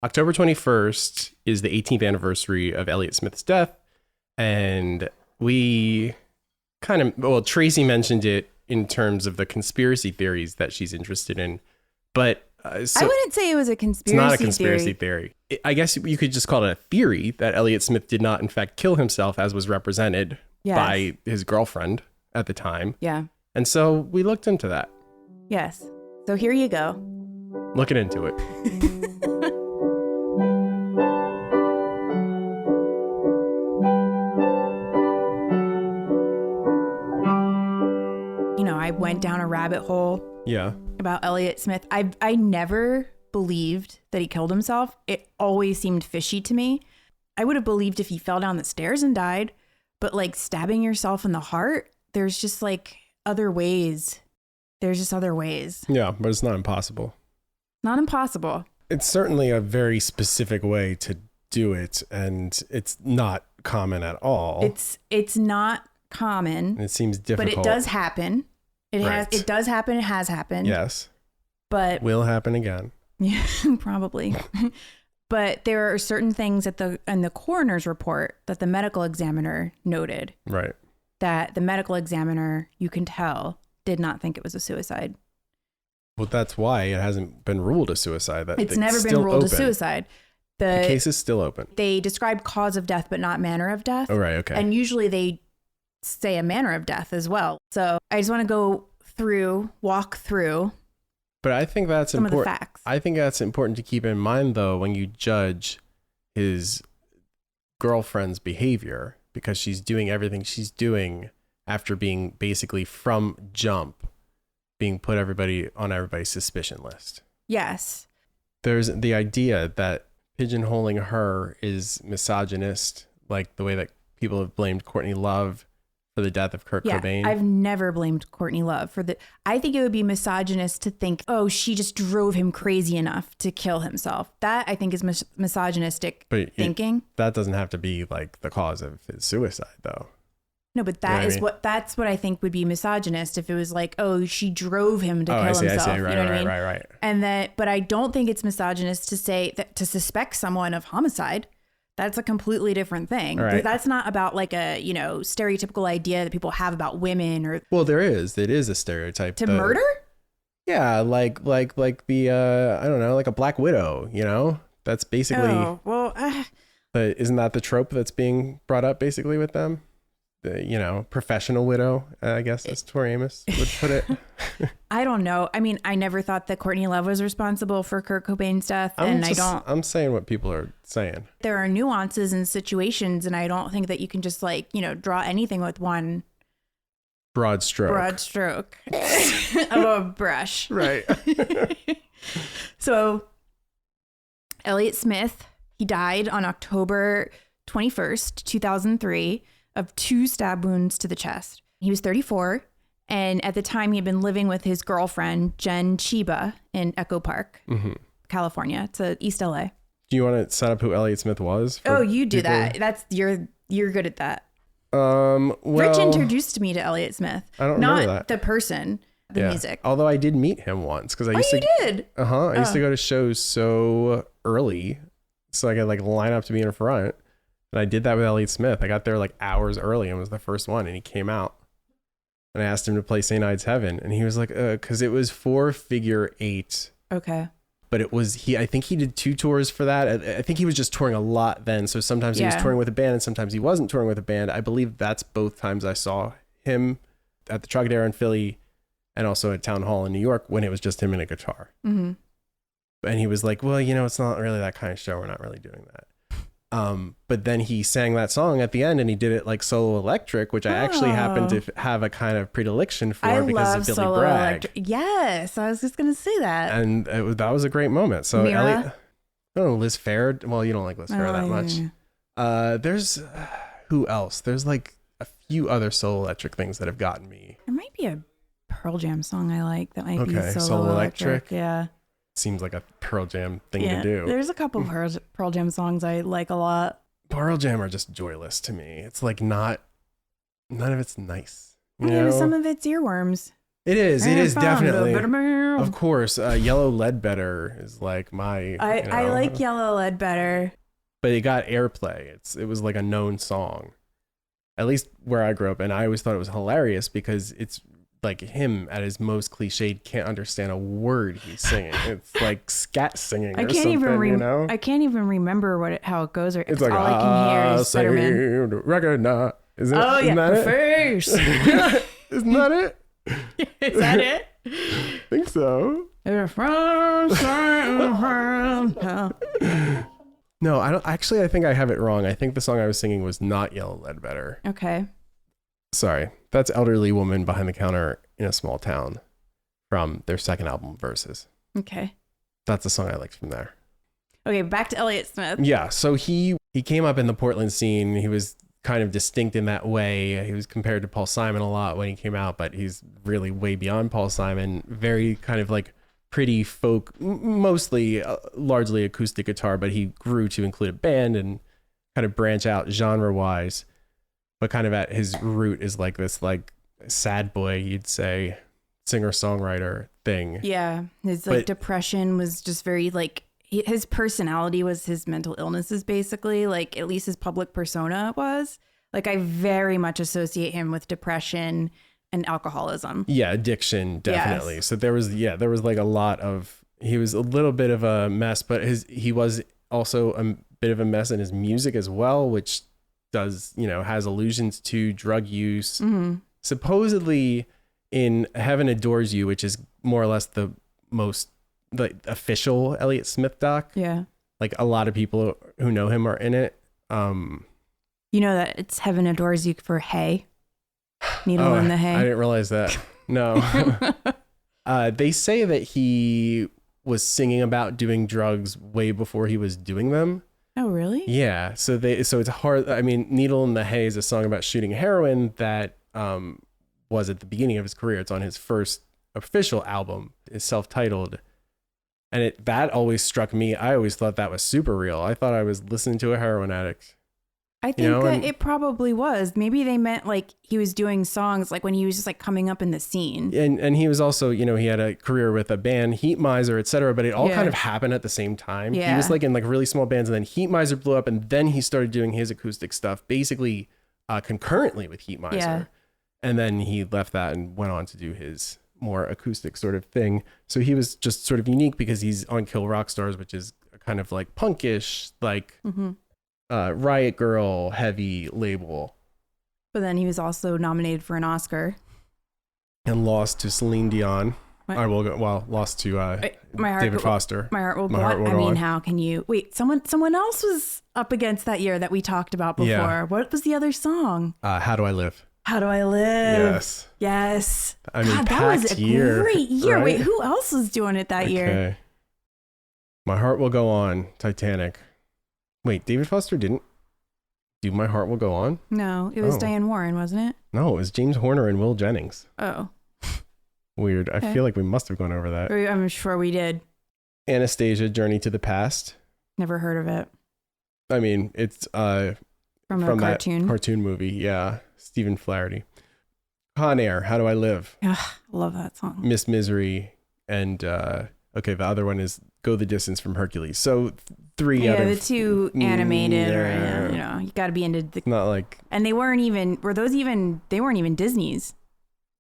October 21st is the 18th anniversary of Elliott Smith's death. And we Tracy mentioned it in terms of the conspiracy theories that she's interested in. But I wouldn't say it was a conspiracy theory. It's not a conspiracy theory. I guess you could just call it a theory that Elliott Smith did not, in fact, kill himself as was represented by his girlfriend at the time. Yeah. And so we looked into that. Yes. So here you go. Looking into it. I went down a rabbit hole. Yeah. About Elliott Smith. I never believed that he killed himself. It always seemed fishy to me. I would have believed if he fell down the stairs and died, but like stabbing yourself in the heart, there's just like other ways. There's just other ways. Yeah, but it's not impossible. Not impossible. It's certainly a very specific way to do it, and it's not common at all. It's not common. It seems difficult. But it does happen. It does happen. It has happened. Yes. But will happen again. Yeah, probably. But there are certain things in the coroner's report that the medical examiner noted. Right. That the medical examiner, you can tell, did not think it was a suicide. Well, that's why it hasn't been ruled a suicide. It's never been ruled a suicide. The case is still open. They describe cause of death, but not manner of death. Oh, right. Okay. And usually they say a manner of death as well. So I just want to walk through. But I think that's some important. Of the facts. I think that's important to keep in mind, though, when you judge his girlfriend's behavior, because she's doing everything she's doing after being basically from jump, being put on everybody's suspicion list. Yes. There's the idea that pigeonholing her is misogynist, like the way that people have blamed Courtney Love for the death of Kurt Cobain. I've never blamed Courtney Love for I think it would be misogynist to think, oh, she just drove him crazy enough to kill himself. That I think is misogynistic thinking. That doesn't have to be like the cause of his suicide, though. No, but that's what I think would be misogynist if it was like, oh, she drove him to kill himself. I see. Right, you know what I mean? Right. And but I don't think it's misogynist to say that to suspect someone of homicide. That's a completely different thing. Right. That's not about like a, stereotypical idea that people have about women or. Well, there is. It is a stereotype. To murder? Yeah, like the I don't know, like a Black Widow. That's basically. Oh well. But isn't that the trope that's being brought up basically with them? The professional widow, I guess as Tori Amos would put it. I don't know. I mean, I never thought that Courtney Love was responsible for Kurt Cobain's death, I'm saying what people are saying. There are nuances and situations, and I don't think that you can just draw anything with one broad stroke of a brush. Right. So, Elliott Smith, he died on October 21st, 2003. Of 2 stab wounds to the chest. He was 34, and at the time he had been living with his girlfriend, Jen Chiba, in Echo Park, California. It's East LA. Do you want to set up who Elliott Smith was? Oh, you do that. You're good at that. Rich introduced me to Elliott Smith. I don't remember that. Not the person, the music. Although I did meet him once because I used to. Did? I used to go to shows so early, so I could line up to be in front. And I did that with Elliott Smith. I got there hours early and was the first one, and he came out. And I asked him to play St. Ides Heaven, and he was like, because it was 4 figure 8. Okay. But it was, I think he did 2 tours for that. I think he was just touring a lot then. So sometimes he was touring with a band and sometimes he wasn't touring with a band. I believe that's both times I saw him at the Trocadero in Philly and also at Town Hall in New York when it was just him and a guitar. Mm-hmm. And he was like, well, it's not really that kind of show. We're not really doing that. But then he sang that song at the end and he did it solo electric, which I actually happen to have a kind of predilection for because of Billy Bragg. Yes, I was just going to say that. And that was a great moment. So Elliott, I don't know, Liz Phair. Well, you don't like Liz Phair that much. There's who else? There's a few other solo electric things that have gotten me. There might be a Pearl Jam song I like that might be solo electric. Yeah. Seems like a Pearl Jam thing to do. There's a couple of Pearl Jam songs I like a lot. Pearl Jam are just joyless to me. It's none of it's nice. Some of it's earworms. It is definitely. Of Of course, Yellow Ledbetter is like my. I like Yellow Ledbetter. But it got airplay. It was like a known song, at least where I grew up, and I always thought it was hilarious because it's like him at his most cliched, can't understand a word he's singing. It's like scat singing. I can't even remember how it goes. It's like all I can hear is Spider-Man. Recognize. Isn't that it? Isn't that it? Is that it? I think so. No, I don't. Actually, I think I have it wrong. I think the song I was singing was not Yellow Ledbetter. Okay. Sorry. That's Elderly Woman Behind the Counter in a Small Town from their second album, Verses. Okay. That's the song I liked from there. Okay, back to Elliott Smith. Yeah, so he came up in the Portland scene. He was kind of distinct in that way. He was compared to Paul Simon a lot when he came out, but he's really way beyond Paul Simon. Very kind of like pretty folk, mostly largely acoustic guitar, but he grew to include a band and kind of branch out genre-wise. But kind of at his root is like this like sad boy, you'd say, singer-songwriter thing. Yeah, his depression was just very like, his personality was his mental illnesses, basically. Like, at least his public persona was. Like, I very much associate him with depression and alcoholism. Yeah, addiction, definitely. Yes. So there was like a lot of, he was a little bit of a mess, but he was also a bit of a mess in his music as well, which does, has allusions to drug use. Mm-hmm. Supposedly in Heaven Adores You, which is more or less the most official Elliott Smith doc. Yeah. Like a lot of people who know him are in it. You know that it's Heaven Adores You for hay. Needle in the hay. I didn't realize that. No. They say that he was singing about doing drugs way before he was doing them. Oh, really? Yeah. So it's hard. I mean, Needle in the Hay is a song about shooting heroin that was at the beginning of his career. It's on his first official album. It's self-titled. And that always struck me. I always thought that was super real. I thought I was listening to a heroin addict. I think that it probably was. Maybe they meant like he was doing songs like when he was just like coming up in the scene. And he was also, he had a career with a band, Heat Miser, etc. But it all kind of happened at the same time. Yeah. He was like in like really small bands, and then Heat Miser blew up, and then he started doing his acoustic stuff basically concurrently with Heat Miser. Yeah. And then he left that and went on to do his more acoustic sort of thing. So he was just sort of unique because he's on Kill Rock Stars, which is kind of like punkish, like Riot Girl heavy label. But then he was also nominated for an Oscar and lost to Celine Dion. Lost to David Foster. My heart will go on. I mean, how can you wait? Someone else was up against that year that we talked about before. Yeah. What was the other song? How Do I Live? How Do I Live? Yes. I mean, that was a great year. Right? Wait, who else was doing it that year? My Heart Will Go On, Titanic. Wait, David Foster didn't do My Heart Will Go On? No, it was Diane Warren, wasn't it? No, it was James Horner and Will Jennings. Oh. Weird. I feel like we must have gone over that. I'm sure we did. Anastasia, Journey to the Past. Never heard of it. I mean, it's from a cartoon. That cartoon movie. Yeah. Stephen Flaherty. Con Air, How Do I Live? Ugh, I love that song. Miss Misery. And the other one is Go the Distance from Hercules. So the two animated, or you got to be into the. Not like. And they weren't even. They weren't even Disney's.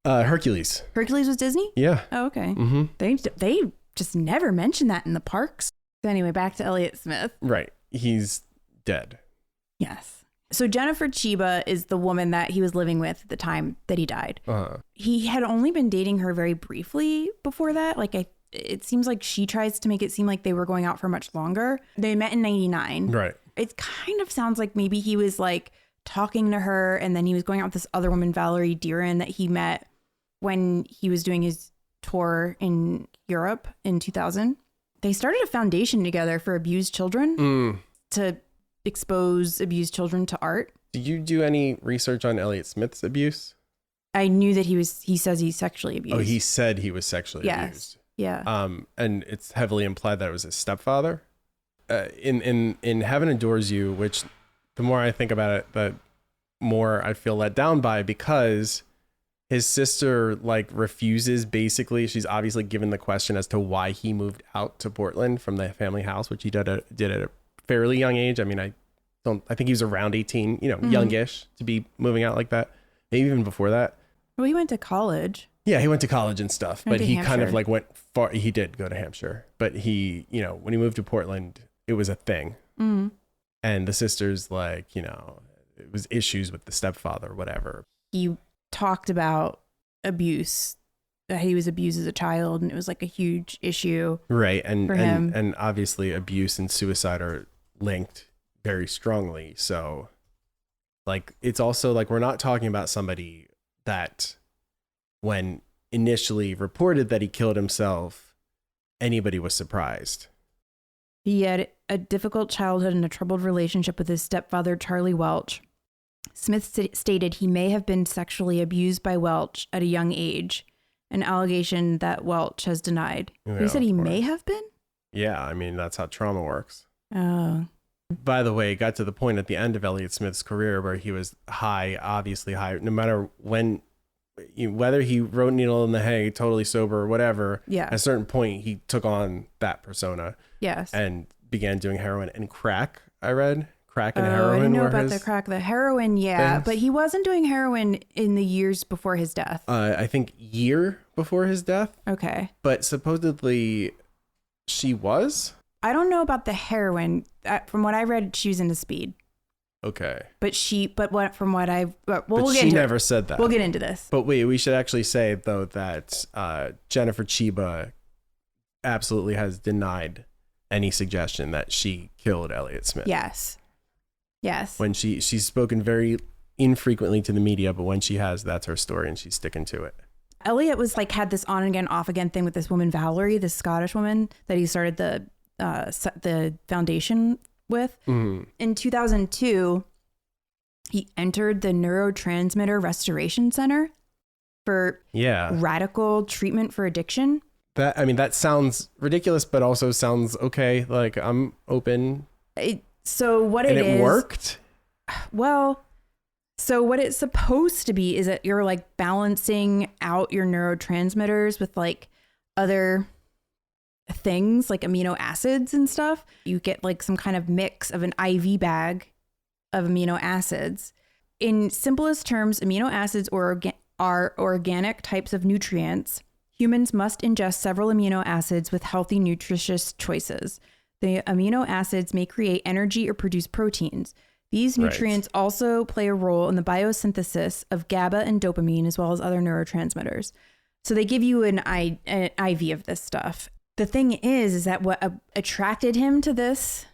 Hercules. Hercules was Disney? Yeah. Oh, okay. Mm-hmm. They just never mentioned that in the parks. So anyway, back to Elliott Smith. Right. He's dead. Yes. So Jennifer Chiba is the woman that he was living with at the time that he died. He had only been dating her very briefly before that. It seems like she tries to make it seem like they were going out for much longer. They met in 99. Right. It kind of sounds like maybe he was like talking to her, and then he was going out with this other woman, Valerie Deeren, that he met when he was doing his tour in Europe in 2000. They started a foundation together for abused children to expose abused children to art. Did you do any research on Elliott Smith's abuse? I knew that he says he's sexually abused. Oh, he said he was sexually abused. Yeah. And it's heavily implied that it was his stepfather. In Heaven Adores You, which the more I think about it, the more I feel let down by, because his sister like refuses. Basically, she's obviously given the question as to why he moved out to Portland from the family house, which he did at a fairly young age. I mean, I think he was around 18, youngish to be moving out like that. Maybe even before that. Well, he went to college. Yeah, he went to college and stuff, but he kind of Hampshire. like went far. He did go to Hampshire, but he, when he moved to Portland, it was a thing. Mm. And the sister's like, it was issues with the stepfather, whatever. He talked about abuse, that he was abused as a child, and it was like a huge issue. Right. And for him. and obviously abuse and suicide are linked very strongly. So like, it's also like, we're not talking about somebody that when initially reported that he killed himself, anybody was surprised. He had a difficult childhood and a troubled relationship with his stepfather, Charlie Welch. Smith stated he may have been sexually abused by Welch at a young age, an allegation that Welch has denied. Yeah, He said he of may course. have been? Yeah, I mean, that's how trauma works. Oh. By the way, it got to the point at the end of Elliott Smith's career where he was obviously high, no matter when, whether he wrote Needle in the Hay, totally sober or whatever. Yeah. At a certain point, he took on that persona. Yes. And began doing heroin and crack. I read crack and I heroin. didn't know were about his the crack. The heroin, yeah. things. But he wasn't doing heroin in the years before his death. I think year before his death, Okay. but supposedly she was. I don't know about the heroin. From what I read, she was into speed. Okay. From what I've, we'll But get she into never it. said that. We'll get into this. But wait, we should actually say though that Jennifer Chiba absolutely has denied any suggestion that she killed Elliott Smith. Yes. When she's spoken very infrequently to the media, but when she has, that's her story and she's sticking to it. Elliot was like, had this on again, off again thing with this woman, Valerie, this Scottish woman that he started the foundation with. Mm-hmm. In 2002, he entered the Neurotransmitter Restoration Center for radical treatment for addiction. That sounds ridiculous, but also sounds okay. Like, I'm open. It worked? Well, so what it's supposed to be is that you're like balancing out your neurotransmitters with like other things like amino acids and stuff. You get like some kind of mix of an IV bag of amino acids. In simplest terms, amino acids are organic types of nutrients. Humans must ingest several amino acids with healthy, nutritious choices. The amino acids may create energy or produce proteins. These nutrients also play a role in the biosynthesis of GABA and dopamine, as well as other neurotransmitters. So they give you an IV of this stuff. The thing is that what attracted him to this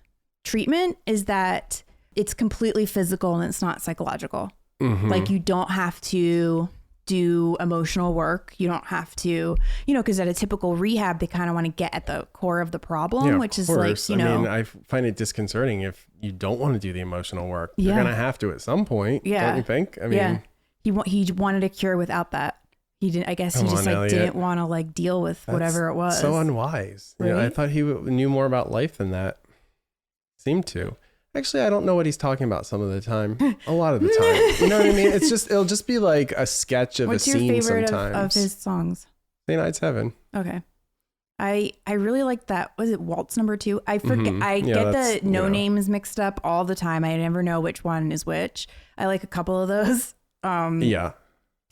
treatment is that it's completely physical and it's not psychological. Mm-hmm. Like, you don't have to do emotional work. You don't have to, because at a typical rehab, they kind of want to get at the core of the problem, which is like, I mean, I find it disconcerting if you don't want to do the emotional work. You're going to have to at some point. Yeah. Don't you think? I mean, he wanted a cure without that. He didn't, I guess he just like didn't want to like deal with whatever it was. So unwise. Right? I thought he knew more about life than that. Seemed to. Actually, I don't know what he's talking about some of the time. A lot of the time. You know what I mean? It'll just be like a sketch of What's a scene your favorite sometimes. of his songs? St. Night's Heaven. Okay. I really like that. Was it Waltz number 2? I forget. Mm-hmm. I get the names mixed up all the time. I never know which one is which. I like a couple of those. Yeah.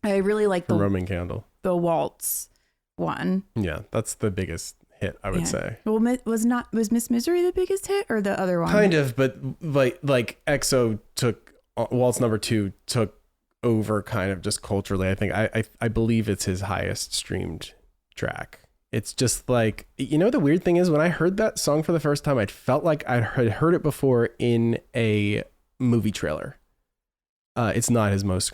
I really like the Roman Candle. The Waltz one. Yeah, that's the biggest hit, I would say. Well, was Miss Misery the biggest hit or the other one? Kind of, but like EXO took Waltz number 2 took over kind of just culturally. I think I believe it's his highest streamed track. It's just like, the weird thing is when I heard that song for the first time, I felt like I had heard it before in a movie trailer. It's not his most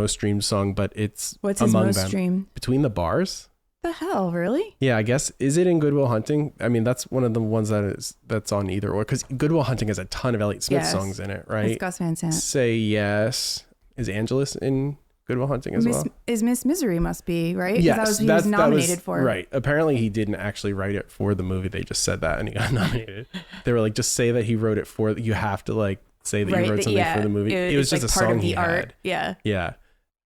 streamed song, but it's what's his most streamed? Between the Bars. The hell, really? Yeah, I guess. Is it in Good Will Hunting? I mean, that's one of the ones that's on either or, because Good Will Hunting has a ton of Elliott Smith songs in it, right? It's Gus Van Sant. Say Yes. Is Angelus in Good Will Hunting as well? Is Miss Misery must be, right? Yes, he was nominated for. Right. Apparently he didn't actually write it for the movie. They just said that and he got nominated. They were like, just say that he wrote it for, you have to like say that you wrote something for the movie. It was just like a part song of the he art. had. Yeah. Yeah.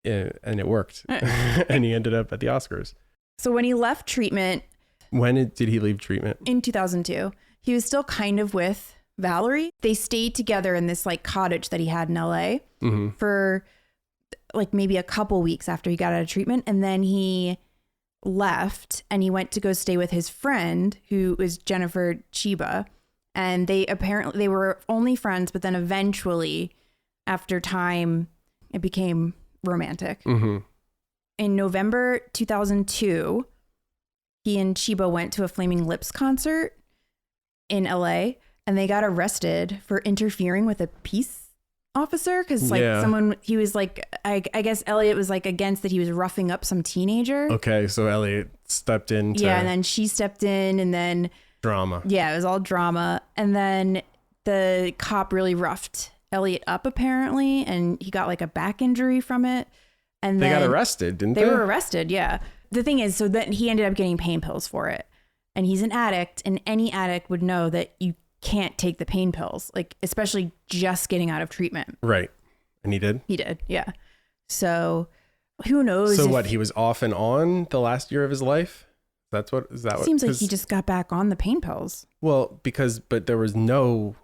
and it worked. And he ended up at the Oscars. So when he left treatment. When did he leave treatment? In 2002. He was still kind of with Valerie. They stayed together in this like cottage that he had in LA for like maybe a couple weeks after he got out of treatment. And then he left and he went to go stay with his friend who was Jennifer Chiba. And they were only friends, but then eventually after time, it became romantic. In November 2002, he and Chiba went to a Flaming Lips concert in LA and they got arrested for interfering with a peace officer. Cause like he was like, I guess Elliot was like against that he was roughing up some teenager. Okay. So Elliot stepped in. Yeah. And then she stepped in and then drama. Yeah. It was all drama. And then the cop really roughed Elliot up apparently. And he got like a back injury from it. And they then got arrested, didn't they? They were arrested. Yeah. The thing is, so then he ended up getting pain pills for it. And he's an addict, and any addict would know that you can't take the pain pills, like especially just getting out of treatment. Right. And he did? He did. Yeah. So who knows? So what, he was off and on the last year of his life? Is that what? Seems like he just got back on the pain pills. Well, but there was no,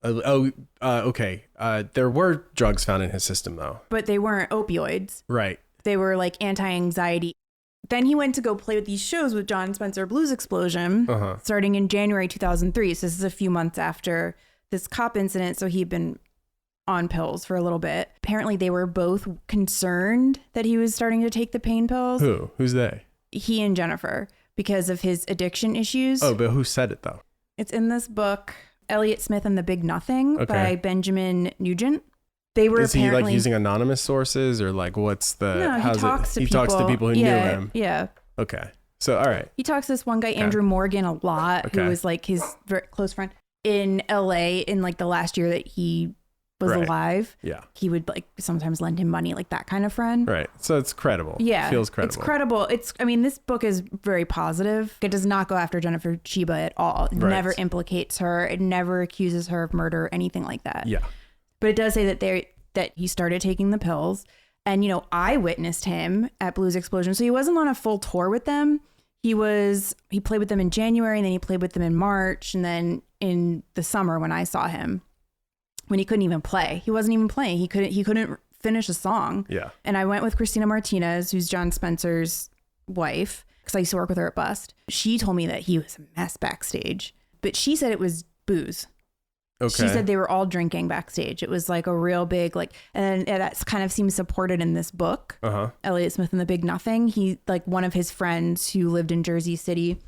okay. There were drugs found in his system though. But they weren't opioids. Right. They were like anti-anxiety. Then he went to go play with these shows with John Spencer Blues Explosion starting in January 2003. So this is a few months after this cop incident. So he'd been on pills for a little bit. Apparently they were both concerned that he was starting to take the pain pills. Who's they? He and Jennifer, because of his addiction issues. Oh, but who said it though? It's in this book, Elliot Smith and the Big Nothing by Benjamin Nugent. They were Is he like using anonymous sources or like what's the? No, he talks to people who knew him. Yeah. Okay. So all right. He talks to this one guy, Andrew Morgan, a lot, who was like his very close friend in LA in like the last year that he was alive. Yeah. He would like sometimes lend him money, like that kind of friend. Right. So it's credible. Yeah. It feels credible. It's credible. I mean, this book is very positive. It does not go after Jennifer Chiba at all. It never implicates her. It never accuses her of murder or anything like that. Yeah. But it does say that he started taking the pills. And, you know, I witnessed him at Blues Explosion. So he wasn't on a full tour with them. He played with them in January, and then he played with them in March. And then in the summer when I saw him, when he couldn't even play, he wasn't even playing. He couldn't finish a song. Yeah. And I went with Christina Martinez, who's John Spencer's wife, because I used to work with her at Bust. She told me that he was a mess backstage, but she said it was booze. Okay. She said they were all drinking backstage. It was like a real big, like, and that kind of seems supported in this book, Elliot Smith and the Big Nothing. He, like, one of his friends who lived in Jersey City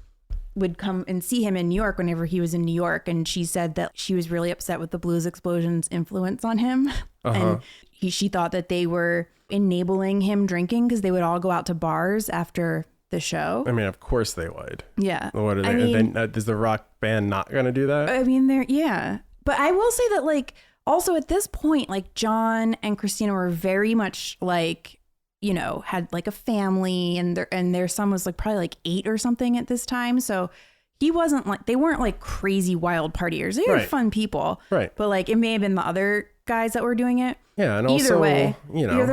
would come and see him in New York whenever he was in New York. And she said that she was really upset with the Blues Explosion's influence on him. And she thought that they were enabling him drinking because they would all go out to bars after the show. I mean, of course they would. Yeah. What are they? I mean, is the rock band not going to do that? I mean, yeah. But I will say that, like, also at this point, like, John and Christina were very much like, you know, had like a family, and their son was like probably like 8 or something at this time. So he wasn't like, they weren't like crazy wild partiers. They were fun people. Right. But like, it may have been the other guys that were doing it. Yeah. And either also, way, you know,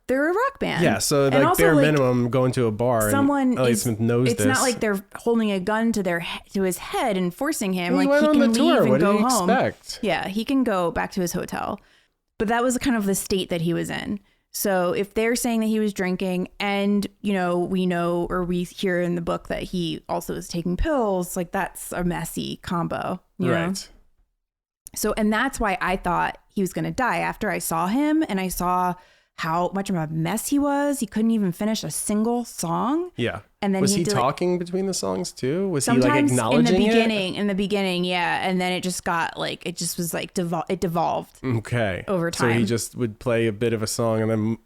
they're a rock band. Yeah, so like also, bare minimum going to a bar and Elliot Smith knows it's this. It's not like they're holding a gun to his head and forcing him. Well, like he can leave and go home. Expect? Yeah, he can go back to his hotel. But that was kind of the state that he was in. So if they're saying that he was drinking, and you know, we hear in the book that he also is taking pills, like that's a messy combo, you know? So, and that's why I thought he was going to die after I saw him and I saw how much of a mess he was. He couldn't even finish a single song. Yeah. And then was he talking between the songs too? Was he like acknowledging in the beginning, yeah. And then it just got like, it just was like, it devolved. Okay. Over time. So he just would play a bit of a song and then move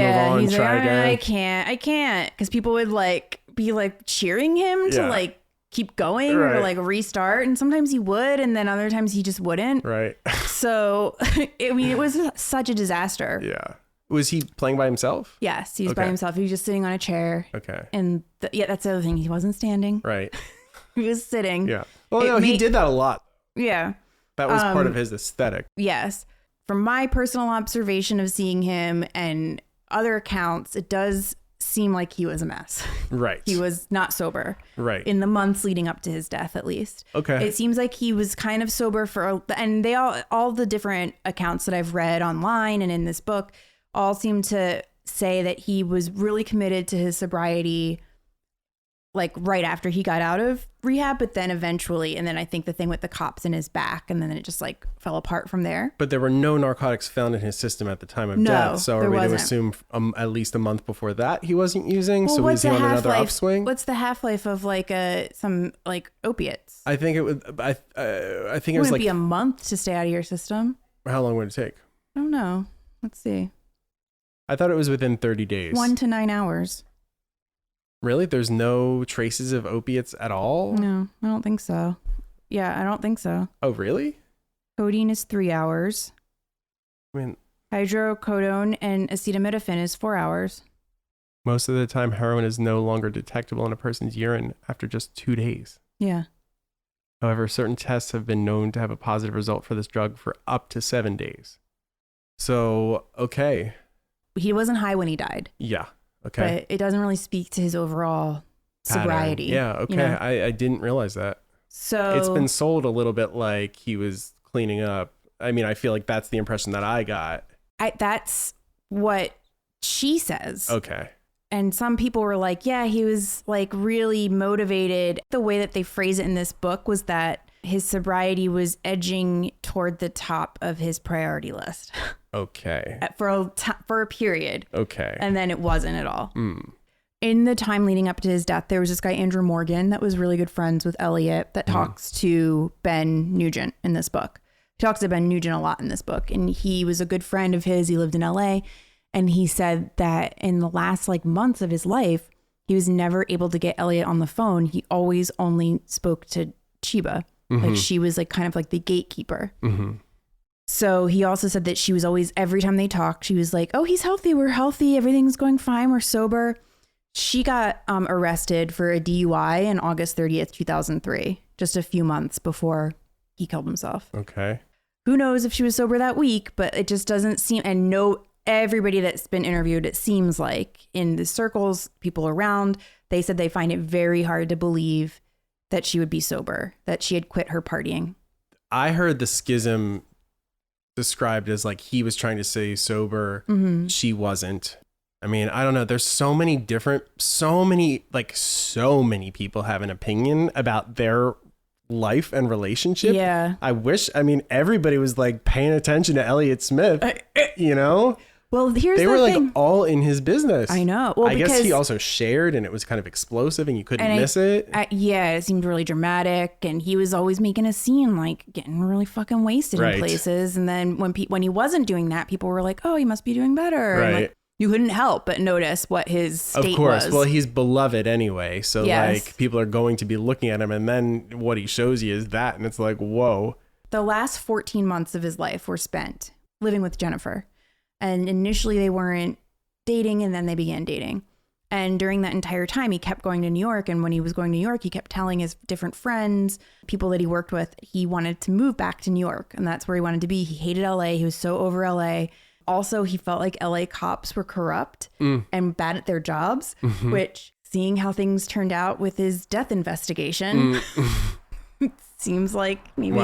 on, he's try like, again. I can't. Because people would like be like cheering him to like keep going or like restart. And sometimes he would, and then other times he just wouldn't. Right. So, I mean, it was such a disaster. Yeah. Was he playing by himself? Yes, he was by himself. He was just sitting on a chair. Okay. And that's the other thing. He wasn't standing. Right. He was sitting. Yeah. Well, he did that a lot. Yeah. That was part of his aesthetic. Yes. From my personal observation of seeing him and other accounts, it does seem like he was a mess. Right. He was not sober. Right. In the months leading up to his death, at least. Okay. It seems like he was kind of sober and they all the different accounts that I've read online and in this book all seem to say that he was really committed to his sobriety, like right after he got out of rehab, but then eventually, and then I think the thing with the cops in his back, and then it just like fell apart from there. But there were no narcotics found in his system at the time of death. So are we to assume at least a month before that he wasn't using? Well, so was he on another half-life? upswing? What's the half-life of like some like opiates? I think it would. I think it was Wouldn't like be a month to stay out of your system. How long would it take? I don't know. Let's see. I thought it was within 30 days. 1 to 9 hours. Really? There's no traces of opiates at all? No, I don't think so. Yeah, I don't think so. Oh, really? Codeine is 3 hours. I mean, hydrocodone and acetaminophen is 4 hours. most of the time, heroin is no longer detectable in a person's urine after just 2 days. Yeah. However, certain tests have been known to have a positive result for this drug for up to 7 days. So, okay. He wasn't high when he died. Yeah. Okay. But it doesn't really speak to his overall sobriety. Yeah. Okay. You know? I didn't realize that. So It's been sold a little bit like he was cleaning up. I mean, I feel like that's the impression that I got. That's what she says. Okay. And some people were like, yeah, he was like really motivated. The way that they phrase it in this book was that his sobriety was edging toward the top of his priority list. Okay. For a period. Okay. And then it wasn't at all. In the time leading up to his death, there was this guy, Andrew Morgan, that was really good friends with Elliot, that talks to Ben Nugent in this book. He talks to Ben Nugent a lot in this book. And he was a good friend of his. He lived in LA. And he said that in the last like months of his life, he was never able to get Elliot on the phone. He always only spoke to Chiba. Like she was like kind of like the gatekeeper. So he also said that she was always, every time they talked, she was like, oh, he's healthy. We're healthy. Everything's going fine. We're sober. She got arrested for a DUI on August 30th, 2003, just a few months before he killed himself. Okay. Who knows if she was sober that week, but it just doesn't seem, and everybody that's been interviewed, it seems like in the circles, people around, they said they find it very hard to believe that she would be sober, that she had quit her partying. I heard the schism described as like he was trying to stay sober. She wasn't. I mean, I don't know. There's so many people have an opinion about their life and relationship. Yeah. I mean, everybody was like paying attention to Elliot Smith, you know? Well, here's they the were thing. like all in his business. I know. Well, I guess he also shared and it was kind of explosive and you couldn't miss it. Yeah, it seemed really dramatic and he was always making a scene, like getting really fucking wasted in places. And then when he wasn't doing that, people were like, oh, he must be doing better. Right. And like, you couldn't help but notice what his state was. Of course. Well, he's beloved anyway. So like people are going to be looking at him and then what he shows you is that. And it's like, whoa. The last 14 months of his life were spent living with Jennifer. And initially they weren't dating and then they began dating. And during that entire time, he kept going to New York. And when he was going to New York, he kept telling his different friends, people that he worked with, he wanted to move back to New York. And that's where he wanted to be. He hated LA. He was so over LA. Also, he felt like LA cops were corrupt and bad at their jobs, which seeing how things turned out with his death investigation, seems like maybe,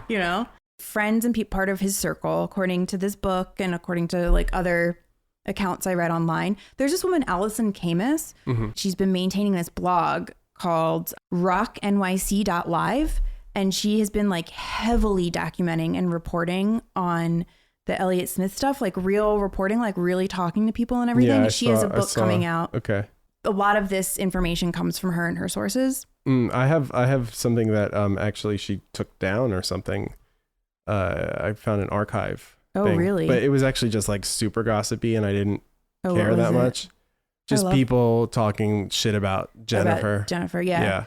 you know. Friends and part of his circle, according to this book and according to like other accounts I read online. There's this woman, Allison Camus. She's been maintaining this blog called rocknyc.live. And she has been like heavily documenting and reporting on the Elliot Smith stuff, like real reporting, like really talking to people and everything. And she has a book coming out. Okay. A lot of this information comes from her and her sources. I have something that actually she took down or something. I found an archive. Oh, thing, really? But it was actually just like super gossipy and I didn't care that much. Just people talking shit about Jennifer. Yeah.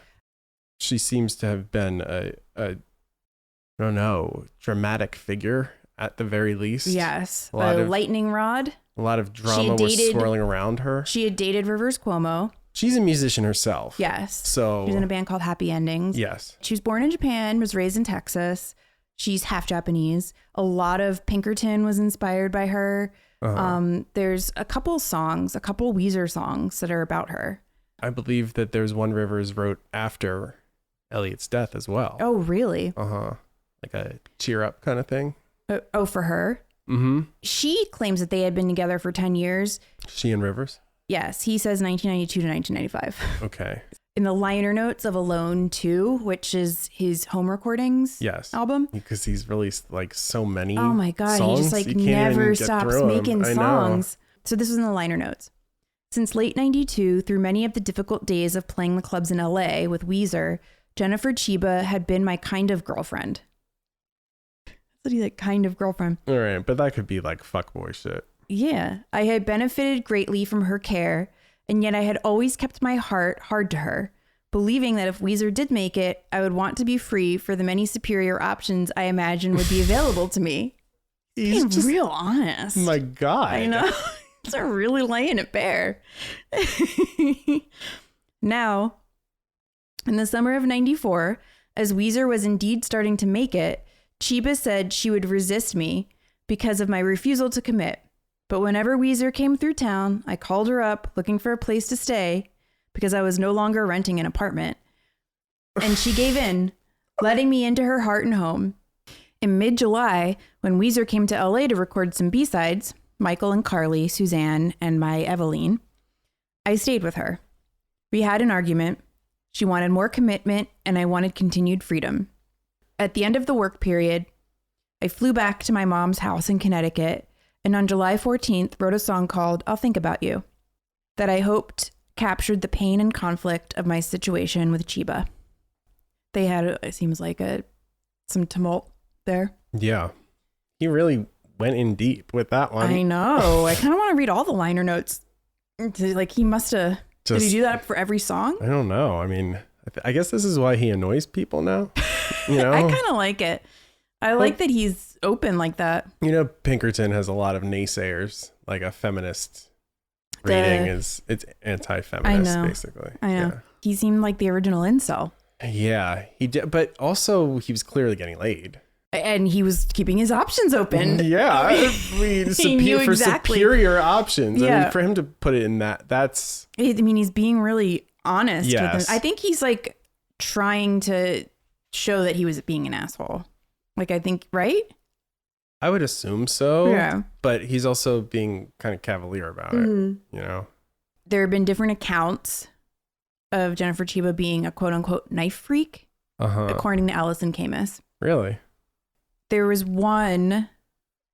She seems to have been a I don't know, dramatic figure at the very least. Yes. A lightning rod. A lot of drama was swirling around her. She had dated Rivers Cuomo. She's a musician herself. Yes. So she's in a band called Happy Endings. Yes. She was born in Japan, was raised in Texas. She's half Japanese. A lot of Pinkerton was inspired by her. There's a couple Weezer songs that are about her. I believe that there's one Rivers wrote after Elliot's death as well. Oh, really? Like a cheer up kind of thing. Oh, for her? Mm-hmm. She claims that they had been together for 10 years. She and Rivers? Yes, he says 1992 to 1995. Okay. In the liner notes of Alone 2, which is his home recordings album. Because he's released like so many Oh my God, songs, he just like never stops making songs. So this was in the liner notes. Since late 92, through many of the difficult days of playing the clubs in LA with Weezer, Jennifer Chiba had been my kind of girlfriend. That's like kind of girlfriend. All right, but that could be like fuckboy shit. Yeah, I had benefited greatly from her care, and yet I had always kept my heart hard to her, believing that if Weezer did make it, I would want to be free for the many superior options I imagined would be available to me. He's just real honest. My God. I know. He's really laying it bare. Now, in the summer of 94, as Weezer was indeed starting to make it, Chiba said she would resist me because of my refusal to commit. But whenever Weezer came through town, I called her up looking for a place to stay because I was no longer renting an apartment. And she gave in, letting me into her heart and home. In mid-July, when Weezer came to LA to record some B-sides, Michael and Carly, Suzanne, and my Eveline, I stayed with her. We had an argument. She wanted more commitment, and I wanted continued freedom. At the end of the work period, I flew back to my mom's house in Connecticut, and on July 14th, wrote a song called I'll Think About You, that I hoped captured the pain and conflict of my situation with Chiba. They had, it seems like, some tumult there. Yeah. He really went in deep with that one. I know. I kind of want to read all the liner notes. Like, he must have... Did he do that for every song? I don't know. I mean, I guess this is why he annoys people now. You know? I kind of like it. I like that he's open like that. You know, Pinkerton has a lot of naysayers, like a feminist reading it's anti-feminist, basically. I know. Yeah. He seemed like the original incel. Yeah, he did. But also, he was clearly getting laid. And he was keeping his options open. Yeah, I mean, superior options. Yeah. I mean, for him to put it in that's... I mean, he's being really honest with Yes. him. I think he's like trying to show that he was being an asshole. Like, I think, right? I would assume so. Yeah. But he's also being kind of cavalier about it, you know? There have been different accounts of Jennifer Chiba being a quote-unquote knife freak, according to Allison Camus. Really? There was one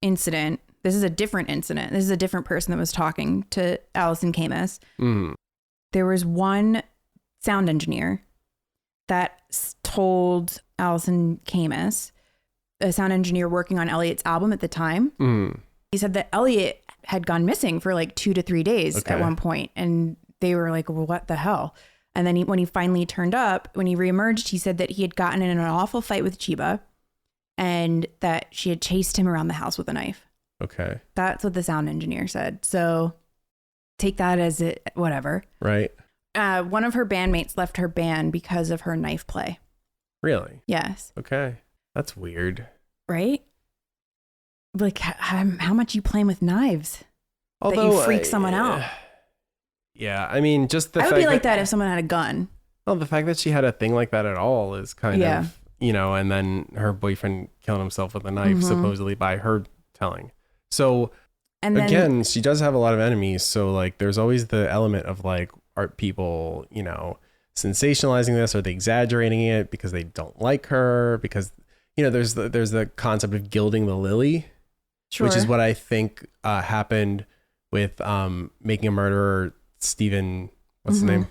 incident. This is a different incident. This is a different person that was talking to Allison Camus. There was one sound engineer that told Allison Camus, a sound engineer working on Elliot's album at the time. He said that Elliot had gone missing for like 2 to 3 days at one point, and they were like, well, what the hell? And then when he finally turned up, when he reemerged, he said that he had gotten in an awful fight with Chiba and that she had chased him around the house with a knife. Okay. That's what the sound engineer said. So take that as it, whatever. Right. One of her bandmates left her band because of her knife play. Really? Yes. Okay. That's weird. Right? Like how much you playing with knives? Although, that you freak someone out. Yeah. I mean, just the I fact would be like that if someone had a gun. Well, the fact that she had a thing like that at all is kind of, you know, and then her boyfriend killed himself with a knife, supposedly by her telling. So, and then, again, she does have a lot of enemies. So, like, there's always the element of, like, are people, you know, sensationalizing this? Are they exaggerating it because they don't like her? Because, you know, there's the concept of gilding the lily, which is what I think happened with Making a Murderer, Stephen, what's his name?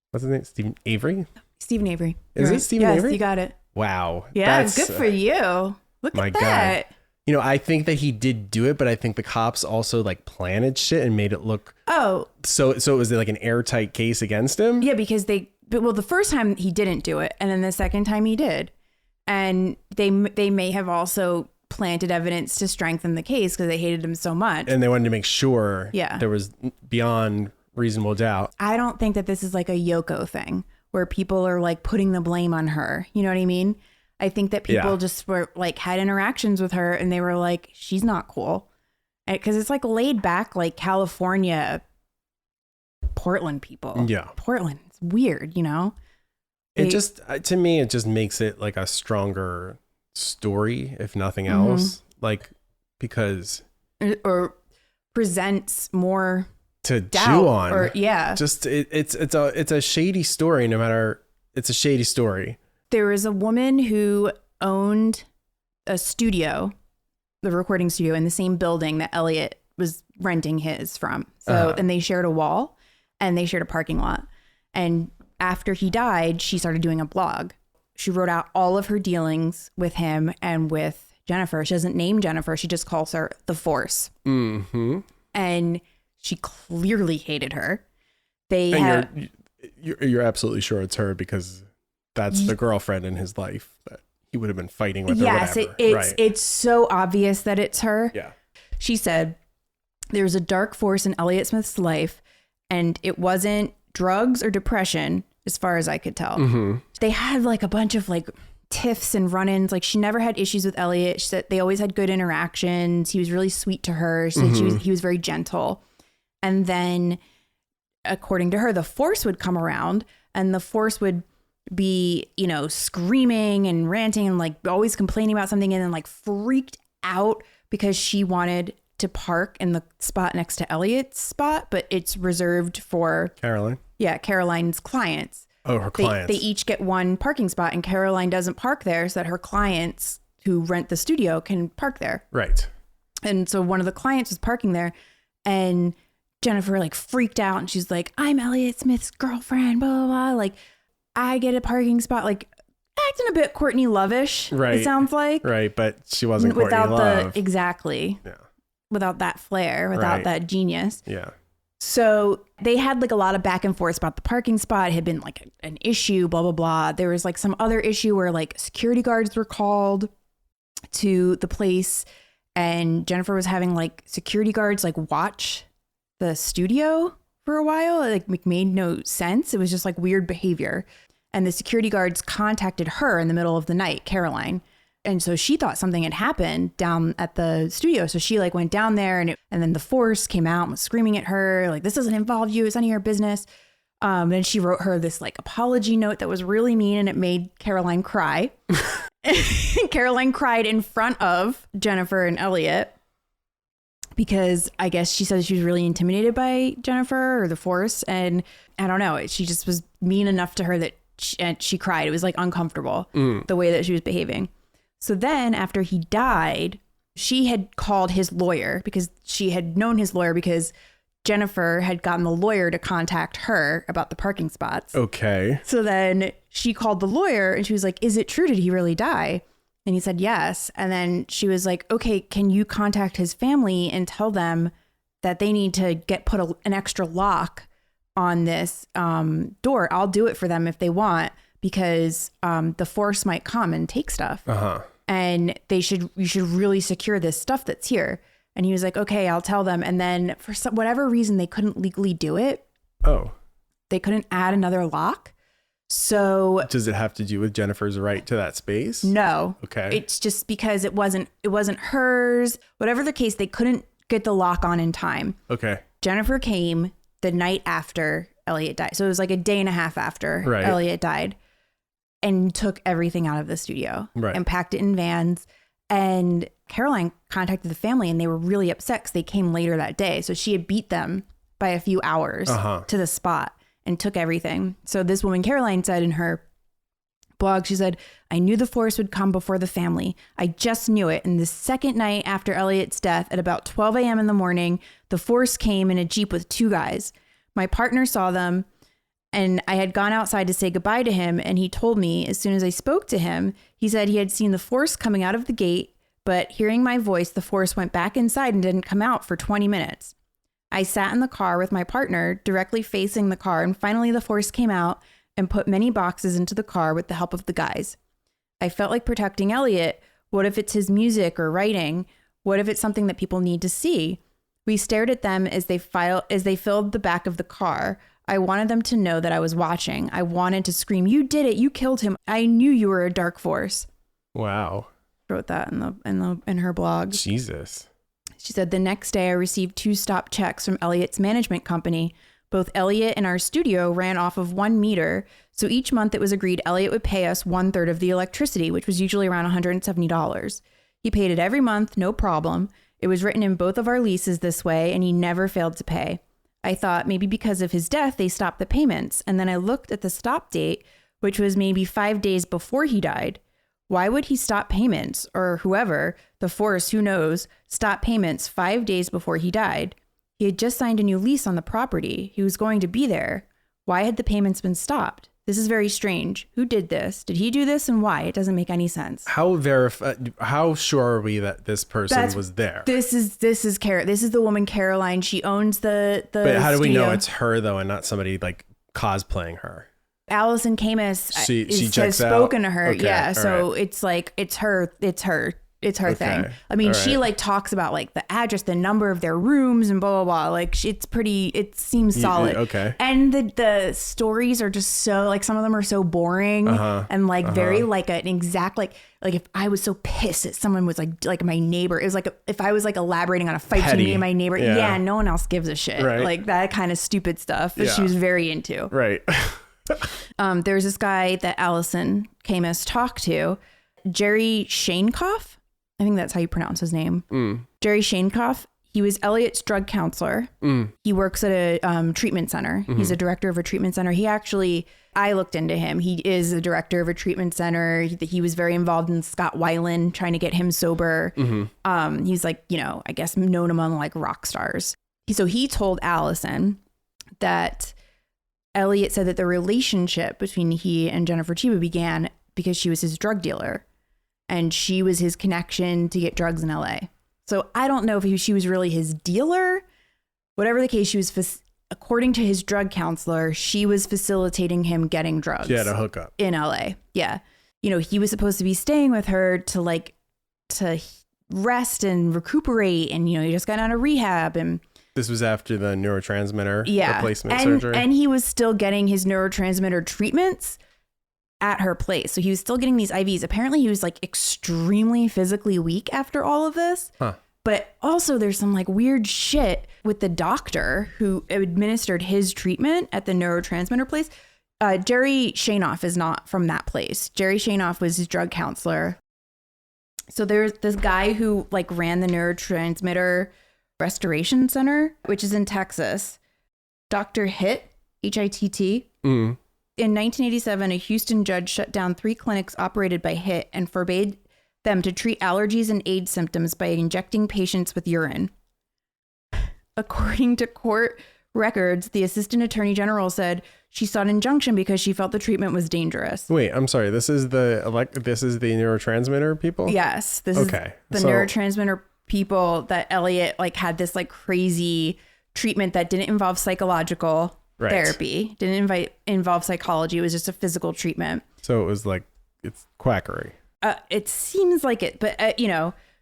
What's his name? Stephen Avery? Stephen Avery. Is it Stephen Avery? Yes, you got it. Wow. Yeah, good for you. Look at that. God. You know, I think that he did do it, but I think the cops also like planted shit and made it look. Oh. So it was like an airtight case against him? Yeah, because the first time he didn't do it, and then the second time he did. And they may have also planted evidence to strengthen the case because they hated him so much. And they wanted to make sure there was beyond reasonable doubt. I don't think that this is like a Yoko thing where people are like putting the blame on her. You know what I mean? I think that people just were like had interactions with her and they were like, she's not cool. Because it's like laid back, like California, Portland people. Yeah. Portland. It's weird, you know? It just, to me, it just makes it like a stronger story, if nothing else. Like, because. Or presents more to doubt, chew on. Or, yeah. Just, it's a shady story, no matter, it's a shady story. There was a woman who owned a studio, the recording studio, in the same building that Elliot was renting his from. So, and they shared a wall and they shared a parking lot. And after he died, she started doing a blog. She wrote out all of her dealings with him and with Jennifer. She doesn't name Jennifer. She just calls her the Force. Mm-hmm. And she clearly hated her. You're absolutely sure it's her because that's the girlfriend in his life that he would have been fighting with. Yes, or whatever. It's so obvious that it's her. Yeah. She said, there's a dark force in Elliot Smith's life, and it wasn't drugs or depression, as far as I could tell. Mm-hmm. They had like a bunch of like tiffs and run-ins. Like she never had issues with Elliot. She said they always had good interactions. He was really sweet to her. She said he was very gentle. And then, according to her, the Force would come around and the Force would be, you know, screaming and ranting and like always complaining about something, and then like freaked out because she wanted to park in the spot next to Elliot's spot, but it's reserved for Caroline. Yeah, Caroline's clients. Oh, her clients. They each get one parking spot, and Caroline doesn't park there so that her clients who rent the studio can park there. Right. And so one of the clients was parking there, and Jennifer like freaked out, and she's like, I'm Elliot Smith's girlfriend, blah, blah, blah. Like, I get a parking spot, like acting a bit Courtney Love-ish, right? It sounds like. Right, but she wasn't Courtney Love. Exactly. Yeah. Without that flair, without that genius. Yeah. So they had like a lot of back and forth about the parking spot. It had been like an issue, blah, blah, blah. There was like some other issue where like security guards were called to the place, and Jennifer was having like security guards like watch the studio for a while. It like made no sense. It was just like weird behavior. And the security guards contacted her in the middle of the night, Caroline. And so she thought something had happened down at the studio. So she like went down there, and then the Force came out and was screaming at her, like, this doesn't involve you. It's none of your business. Then she wrote her this like apology note that was really mean, and it made Caroline cry. Caroline cried in front of Jennifer and Elliot because I guess she said she was really intimidated by Jennifer or the Force. And I don't know, she just was mean enough to her that she cried. It was like uncomfortable the way that she was behaving. So then after he died, she had called his lawyer because she had known his lawyer because Jennifer had gotten the lawyer to contact her about the parking spots. Okay. So then she called the lawyer and she was like, is it true? Did he really die? And he said, yes. And then she was like, okay, can you contact his family and tell them that they need to put an extra lock on this door? I'll do it for them if they want, because the Force might come and take stuff. Uh-huh. And you should really secure this stuff that's here. And he was like, okay, I'll tell them. And then for whatever reason, they couldn't legally do it. Oh. They couldn't add another lock. So does it have to do with Jennifer's right to that space? No. Okay. It's just because it wasn't hers. Whatever the case, they couldn't get the lock on in time. Okay. Jennifer came the night after Elliot died. So it was like a day and a half after Elliot died, and took everything out of the studio and packed it in vans. And Caroline contacted the family, and they were really upset because they came later that day. So she had beat them by a few hours to the spot and took everything. So this woman, Caroline, said in her blog, she said, I knew the Force would come before the family. I just knew it. And the second night after Elliot's death, at about 12 a.m. in the morning, the Force came in a Jeep with two guys. My partner saw them, and I had gone outside to say goodbye to him. And he told me as soon as I spoke to him, he said he had seen the Force coming out of the gate, but hearing my voice, the Force went back inside and didn't come out for 20 minutes. I sat in the car with my partner directly facing the car, and finally the Force came out and put many boxes into the car with the help of the guys. I felt like protecting Elliot. What if it's his music or writing? What if it's something that people need to see? We stared at them as they filled the back of the car. I wanted them to know that I was watching. I wanted to scream, "You did it! You killed him! I knew you were a dark force." Wow. Wrote that in her blog. Jesus. She said, the next day I received 2 stop checks from Elliot's management company. Both Elliot and our studio ran off of 1 meter. So each month it was agreed Elliot would pay us 1/3 of the electricity, which was usually around $170. He paid it every month, no problem. It was written in both of our leases this way, and he never failed to pay. I thought maybe because of his death, they stopped the payments. And then I looked at the stop date, which was maybe 5 days before he died. Why would he stop payments, or whoever, the force, who knows, stop payments 5 days before he died? He had just signed a new lease on the property. He was going to be there. Why had the payments been stopped? This is very strange. Who did this? Did he do this, and why? It doesn't make any sense. How sure are we that this person was there? This is the woman Caroline. She owns the But how do we studio. know it's her though, and not somebody like cosplaying her? Allison Camus She has checks spoken out? to her. Okay, Yeah. all So right. it's like, it's her thing. I mean, all she right. like talks about like the address, the number of their rooms and blah, blah, blah. Like it seems solid. Okay. And the stories are just so like, some of them are so boring and like very like an exact, like if I was so pissed that someone was like my neighbor, it was like, if I was like elaborating on a fight between me and my neighbor. Yeah. No one else gives a shit. Right. Like that kind of stupid stuff that she was very into. Right. There's this guy that Allison Camus talked to, Jerry Shanekoff. I think that's how you pronounce his name. Jerry Shanekoff. He was Elliot's drug counselor. He works at a treatment center. He's a director of a treatment center. I looked into him. He is a director of a treatment center. He was very involved in Scott Weiland, trying to get him sober. He's like, I guess known among like rock stars. So he told Allison that Elliot said that the relationship between he and Jennifer Chiba began because she was his drug dealer and she was his connection to get drugs in LA. So I don't know if she was really his dealer. Whatever the case, she was, according to his drug counselor, she was facilitating him getting drugs. She had a hookup in LA. Yeah. He was supposed to be staying with her to rest and recuperate. And, he just got out of rehab, and This was after the neurotransmitter replacement surgery. And he was still getting his neurotransmitter treatments at her place. So he was still getting these IVs. Apparently he was like extremely physically weak after all of this. But also there's some like weird shit with the doctor who administered his treatment at the neurotransmitter place. Jerry Shaneoff is not from that place. Jerry Shaneoff was his drug counselor. So there's this guy who like ran the neurotransmitter restoration center, which is in Texas. Dr. Hitt, Hitt. In 1987, a Houston judge shut down 3 clinics operated by Hitt and forbade them to treat allergies and AIDS symptoms by injecting patients with urine. According to court records, the assistant attorney general said she sought injunction because she felt the treatment was dangerous. Wait, I'm sorry. This is the neurotransmitter people? Yes, this is the neurotransmitter people that Elliot like had this like crazy treatment that didn't involve psychological therapy, didn't involve psychology. It was just a physical treatment. So it was like, it's quackery. It seems like it, but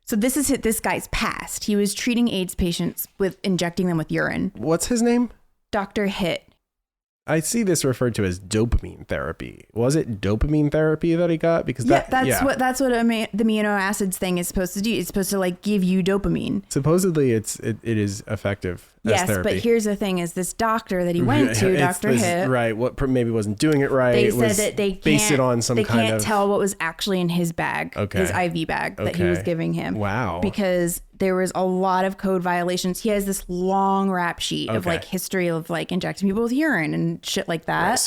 so this guy's past. He was treating AIDS patients with injecting them with urine. What's his name? Dr. Hitt. I see this referred to as dopamine therapy. Was it dopamine therapy that he got? Because that's what the amino acids thing is supposed to do. It's supposed to like give you dopamine. Supposedly it is effective as therapy. But here's the thing: is this doctor that he went to, Dr. Hitt, right? What maybe wasn't doing it right. They said that they based it on some kind of. They can't tell what was actually in his bag, his IV bag that he was giving him. Wow. Because there was a lot of code violations. He has this long rap sheet of like history of like injecting people with urine and shit like that. Right.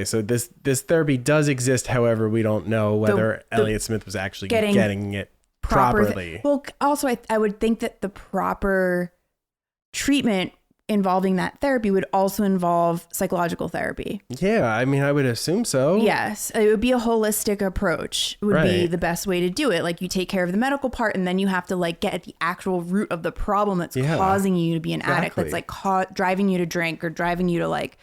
So this therapy does exist. However, we don't know whether Elliot Smith was actually getting it properly. Well, also I would think that the proper treatment involving that therapy would also involve psychological therapy. Yeah, I mean, I would assume so. Yes, it would be a holistic approach would be the best way to do it. Like you take care of the medical part and then you have to like get at the actual root of the problem that's causing you to be an addict. That's like driving you to drink or driving you to like,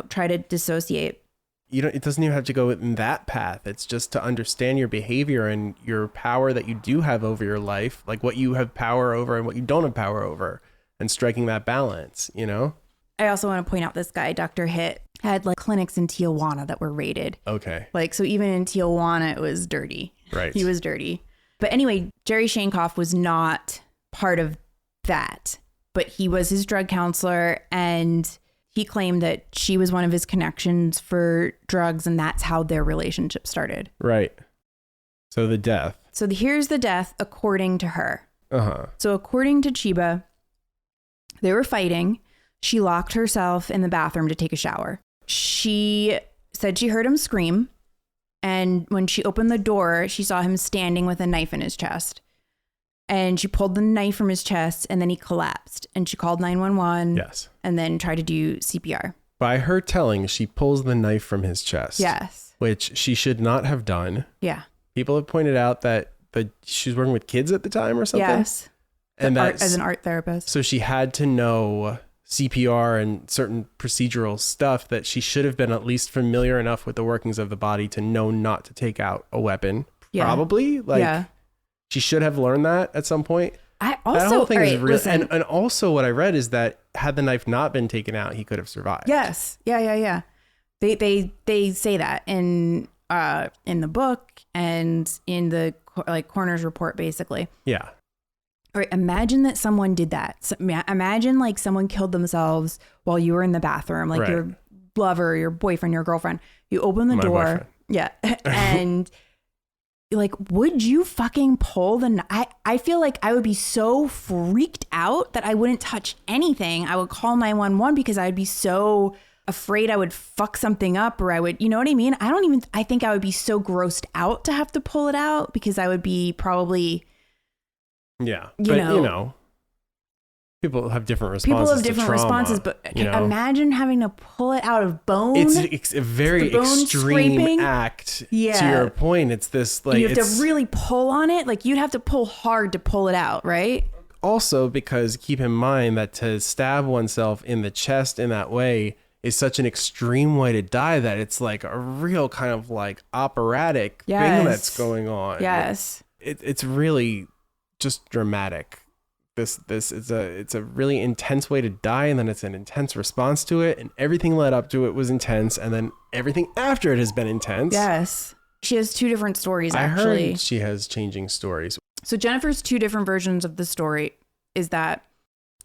try to dissociate. It doesn't even have to go in that path. It's just to understand your behavior and your power that you do have over your life, like what you have power over and what you don't have power over. And striking that balance, I also want to point out this guy, Dr. Hitt, had like clinics in Tijuana that were raided. Okay. Like, so even in Tijuana, it was dirty. Right. He was dirty. But anyway, Jerry Shanekoff was not part of that. But he was his drug counselor, and he claimed that she was one of his connections for drugs, and that's how their relationship started. Right. So the death. So here's the death according to her. Uh-huh. So according to Chiba, they were fighting. She locked herself in the bathroom to take a shower. She said she heard him scream. And when she opened the door, she saw him standing with a knife in his chest. And she pulled the knife from his chest, and then he collapsed. And she called 911. Yes. And then tried to do CPR. By her telling, she pulls the knife from his chest. Yes. Which she should not have done. Yeah. People have pointed out that she was working with kids at the time or something. Yes. And as an art therapist. So she had to know CPR and certain procedural stuff that she should have been at least familiar enough with the workings of the body to know not to take out a weapon. Yeah. Probably. She should have learned that at some point. I also, that whole thing is real. Listen, and also what I read is that had the knife not been taken out, he could have survived. Yes. Yeah. They say that in the book and in the coroner's report, basically. Yeah. All right, imagine that someone did that. So, imagine like someone killed themselves while you were in the bathroom, like your lover, your boyfriend, your girlfriend. You open the door. Boyfriend. Yeah. And like, would you fucking pull the knife? I feel like I would be so freaked out that I wouldn't touch anything. I would call 911 because I'd be so afraid I would fuck something up, or I would, you know what I mean? I think I would be so grossed out to have to pull it out because I would be probably... Yeah, people have different responses. But imagine having to pull it out of bone. It's a very extreme act. Yeah. To your point, it's this like you have to really pull on it. Like you'd have to pull hard to pull it out, right? Also, because keep in mind that to stab oneself in the chest in that way is such an extreme way to die that it's like a real kind of like operatic thing that's going on. Yes, it's really just dramatic. It's a really intense way to die, and then it's an intense response to it, and everything led up to it was intense, and then everything after it has been intense. Yes. She has two different stories, actually. I heard she has changing stories. So Jennifer's two different versions of the story is that,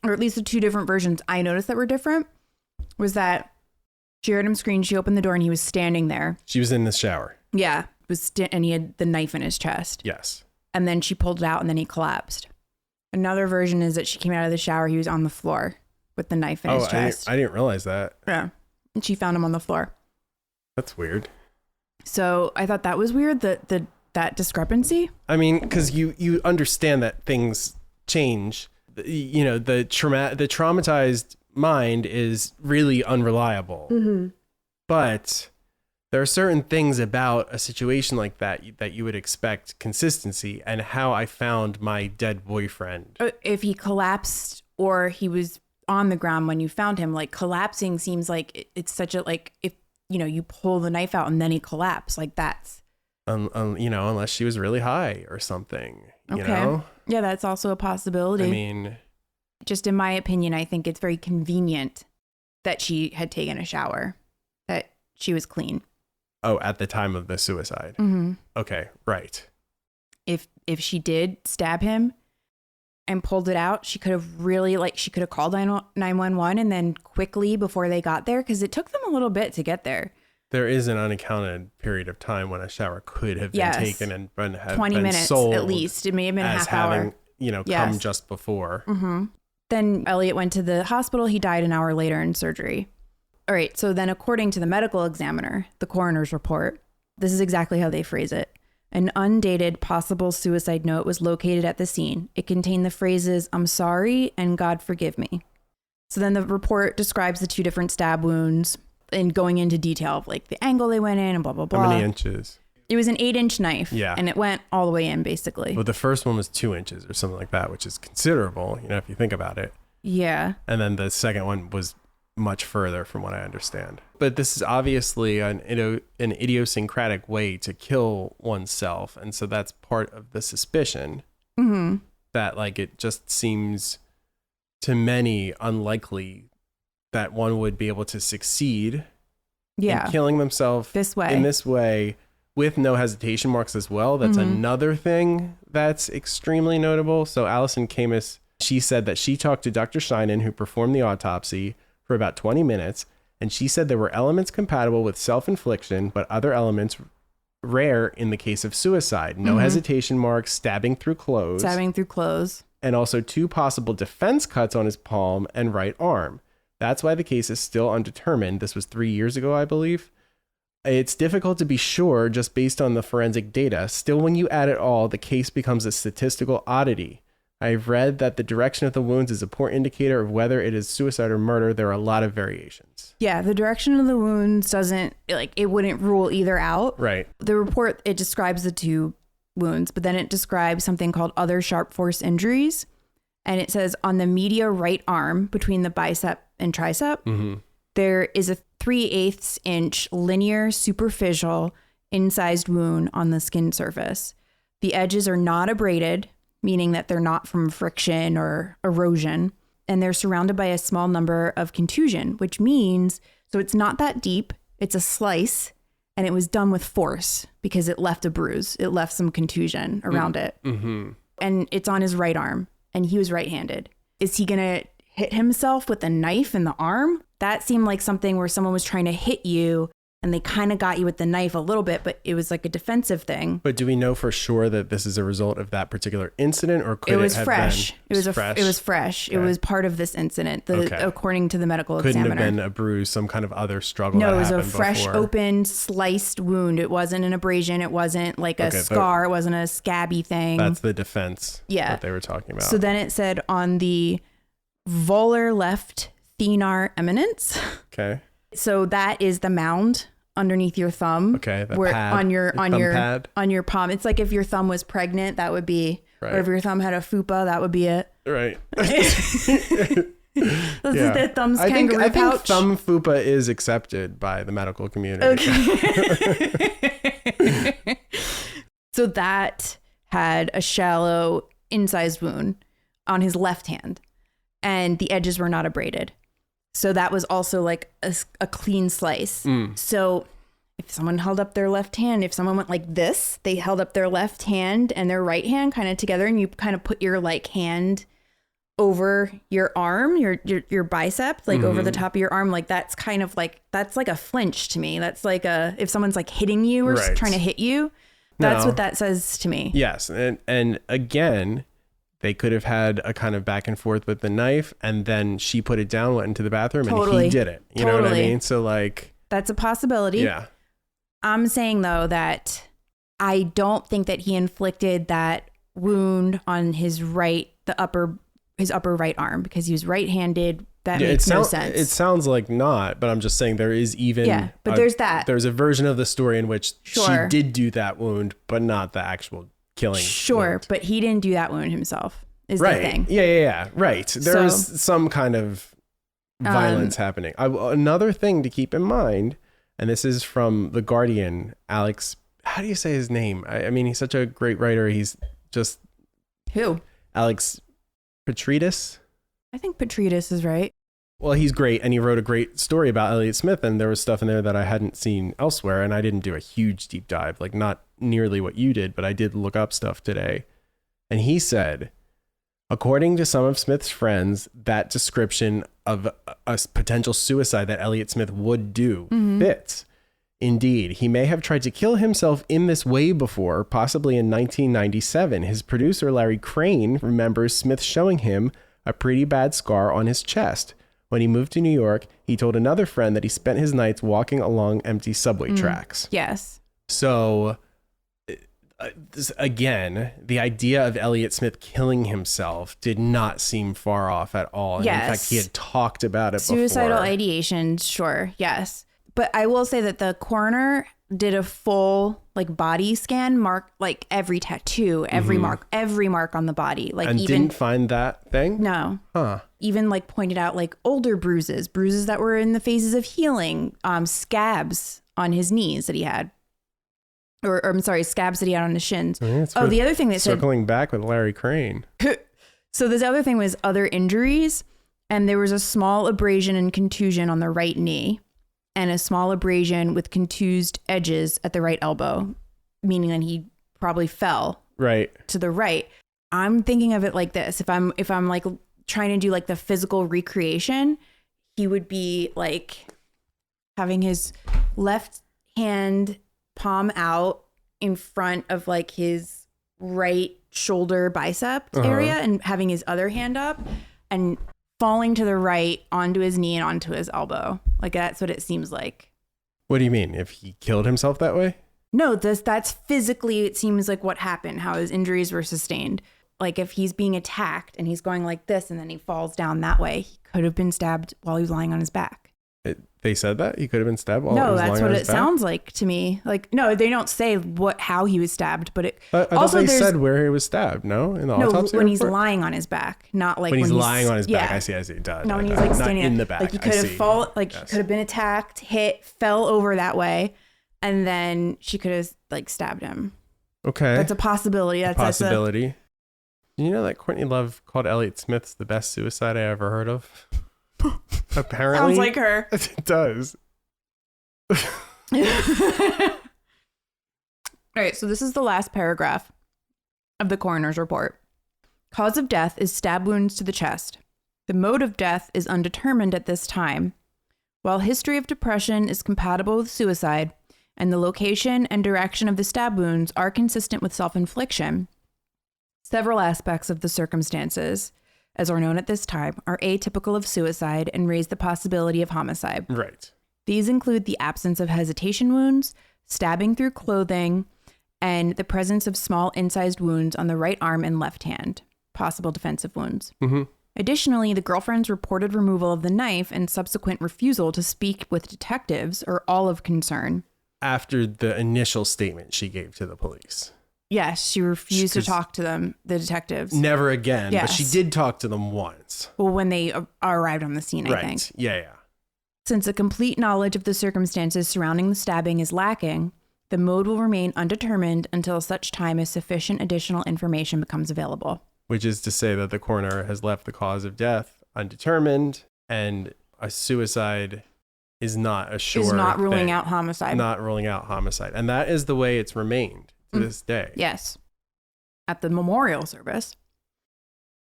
or at least the two different versions I noticed that were different, was that she heard him scream, she opened the door, and he was standing there. She was in the shower. Yeah. And he had the knife in his chest. Yes. And then she pulled it out, and then he collapsed. Another version is that she came out of the shower. He was on the floor with the knife in his chest. I didn't realize that. Yeah. And she found him on the floor. That's weird. So I thought that was weird, that discrepancy. I mean, because you understand that things change. You know, the traumatized mind is really unreliable. Mm-hmm. But there are certain things about a situation like that you would expect consistency, and how I found my dead boyfriend. If he collapsed or he was on the ground when you found him, like collapsing seems like it's such a, like if, you pull the knife out and then he collapsed, like that's. Unless she was really high or something, you know? Yeah, that's also a possibility. I mean. Just in my opinion, I think it's very convenient that she had taken a shower, that she was clean. Oh, at the time of the suicide. Mm-hmm. Okay, right. If she did stab him and pulled it out, she could have really, she could have called 911 and then quickly before they got there, because it took them a little bit to get there. There is an unaccounted period of time when a shower could have been taken and have 20 been minutes sold at least. It may have been a half hour. Come just before. Mm-hmm. Then Elliot went to the hospital. He died an hour later in surgery. All right. So then according to the medical examiner, the coroner's report, this is exactly how they phrase it. An undated possible suicide note was located at the scene. It contained the phrases, "I'm sorry" and "God forgive me." So then the report describes the two different stab wounds and going into detail of like the angle they went in and blah, blah, blah. How many inches? It was an 8-inch knife. Yeah. And it went all the way in basically. Well, the first one was 2 inches or something like that, which is considerable, if you think about it. Yeah. And then the second one was much further from what I understand. But this is obviously an idiosyncratic way to kill oneself. And so that's part of the suspicion that it just seems to many unlikely that one would be able to succeed in killing themselves in this way with no hesitation marks as well. That's another thing that's extremely notable. So Allison Camus, she said that she talked to Dr. Scheinin, who performed the autopsy, for about 20 minutes. And she said there were elements compatible with self-infliction, but other elements rare in the case of suicide. No hesitation marks, stabbing through clothes. And also 2 possible defense cuts on his palm and right arm. That's why the case is still undetermined. This was 3 years ago, I believe. It's difficult to be sure just based on the forensic data. Still, when you add it all, the case becomes a statistical oddity. I've read that the direction of the wounds is a poor indicator of whether it is suicide or murder. There are a lot of variations. Yeah, the direction of the wounds doesn't, like, it wouldn't rule either out. Right. The report, it describes the 2 wounds, but then it describes something called other sharp force injuries. And it says on the media right arm between the bicep and tricep, there is a 3/8 inch linear superficial incised wound on the skin surface. The edges are not abraded, meaning that they're not from friction or erosion. And they're surrounded by a small number of contusion, which means, so it's not that deep, it's a slice, and it was done with force because it left a bruise. It left some contusion around it. And it's on his right arm, and he was right-handed. Is he going to hit himself with a knife in the arm? That seemed like something where someone was trying to hit you and they kind of got you with the knife a little bit, but it was like a defensive thing. But do we know for sure that this is a result of that particular incident, or could it have fresh. been? It was fresh. Okay. It was part of this incident, according to the medical examiner. Couldn't have been a bruise, some kind of other struggle. No, that it was a happened fresh, before. open, sliced wound. It wasn't an abrasion. It wasn't like a scar. It wasn't a scabby thing. That's the defense. Yeah, that they were talking about. So then it said on the volar left thenar eminence. Okay. So that is the mound underneath your thumb. Okay, the where pad, on your pad. on your palm. It's like if your thumb was pregnant, that would be, right. Or if your thumb had a fupa, that would be it. Right. This is the thumb's kangaroo pouch. I think thumb fupa is accepted by the medical community. Okay. So that had a shallow incised wound on his left hand, and the edges were not abraded. So that was also like a clean slice. So if someone held up their left hand, if someone went like this, they held up their left hand and their right hand kind of together, and you kind of put your like hand over your arm, your bicep, like over the top of your arm, like that's kind of like, that's like a flinch to me. That's like if someone's like hitting you or trying to hit you, that's what that says to me. Yes. And again, they could have had a kind of back and forth with the knife, and then she put it down, went into the bathroom, and he did it. You know what I mean? So like, that's a possibility. Yeah. I'm saying though that I don't think that he inflicted that wound on his upper right arm, because he was right-handed. That makes no sense. It sounds like not, but I'm just saying there is even there's that. There's a version of the story in which she did do that wound, but not the actual killing. Wound. But he didn't do that wound himself. Is the thing. Yeah. Right. There's some kind of violence happening. Another thing to keep in mind, and this is from The Guardian, Alex, how do you say his name? I mean, he's such a great writer. He's just... Who? Alex Petridis? I think Petridis is right. Well, he's great, and he wrote a great story about Elliott Smith, and there was stuff in there that I hadn't seen elsewhere, and I didn't do a huge deep dive, like not nearly what you did, but I did look up stuff today. And he said, according to some of Smith's friends, that description of a potential suicide that Elliott Smith would do fits. Indeed, he may have tried to kill himself in this way before, possibly in 1997. His producer, Larry Crane, remembers Smith showing him a pretty bad scar on his chest. When he moved to New York, he told another friend that he spent his nights walking along empty subway tracks. Yes. So, again, the idea of Elliott Smith killing himself did not seem far off at all. Yes. In fact, he had talked about it Suicidal before. ideation, sure, yes. But I will say that the coroner did a full like body scan, mark like every tattoo, every mark on the body, like, and even didn't find that thing. No. Huh. Even like pointed out like older bruises that were in the phases of healing, scabs on his knees that he had, or I'm sorry, scabs that he had on his shins. Yeah, the other thing that circling back with Larry Crane. So this other thing was other injuries, and there was a small abrasion and contusion on the right knee, and a small abrasion with contused edges at the right elbow, meaning that he probably fell Right. to the right. I'm thinking of it like this. If I'm like trying to do like the physical recreation, he would be like having his left hand palm out in front of like his right shoulder bicep area and having his other hand up and falling to the right onto his knee and onto his elbow. Like that's what it seems like. What do you mean? If he killed himself that way? No, that's physically, it seems like what happened, how his injuries were sustained. Like if he's being attacked and he's going like this and then he falls down that way, he could have been stabbed while he was lying on his back. They said that? He could have been stabbed while he was lying on his back? No, that's what it sounds like to me. Like, no, they don't say how he was stabbed, but I thought they said where he was stabbed, no? In the autopsy when report? He's lying on his back, not like when he's lying on his back. Yeah. I see. Duh, no, when he's like standing not in the back. Like he could have fallen, like he could have been attacked, hit, fell over that way, and then she could have like stabbed him. Okay. That's a possibility. That's a possibility. You know that Courtney Love called Elliott Smith's the best suicide I ever heard of? Apparently. Sounds like her. It does. All right, so this is the last paragraph of the coroner's report. Cause of death is stab wounds to the chest. The mode of death is undetermined at this time. While history of depression is compatible with suicide, and the location and direction of the stab wounds are consistent with self-infliction, several aspects of the circumstances, as are known at this time, are atypical of suicide and raise the possibility of homicide. Right. These include the absence of hesitation wounds, stabbing through clothing, and the presence of small incised wounds on the right arm and left hand, possible defensive wounds. Mm-hmm. Additionally, the girlfriend's reported removal of the knife and subsequent refusal to speak with detectives are all of concern. After the initial statement she gave to the police. Yes, she refused to talk to them, the detectives. Never again, yes. But she did talk to them once. Well, when they arrived on the scene, I think. Yeah. Since a complete knowledge of the circumstances surrounding the stabbing is lacking, the mode will remain undetermined until such time as sufficient additional information becomes available. Which is to say that the coroner has left the cause of death undetermined, and a suicide is not a sure is not ruling thing. out homicide. Not ruling out homicide. And that is the way it's remained to this day. Yes. At the memorial service,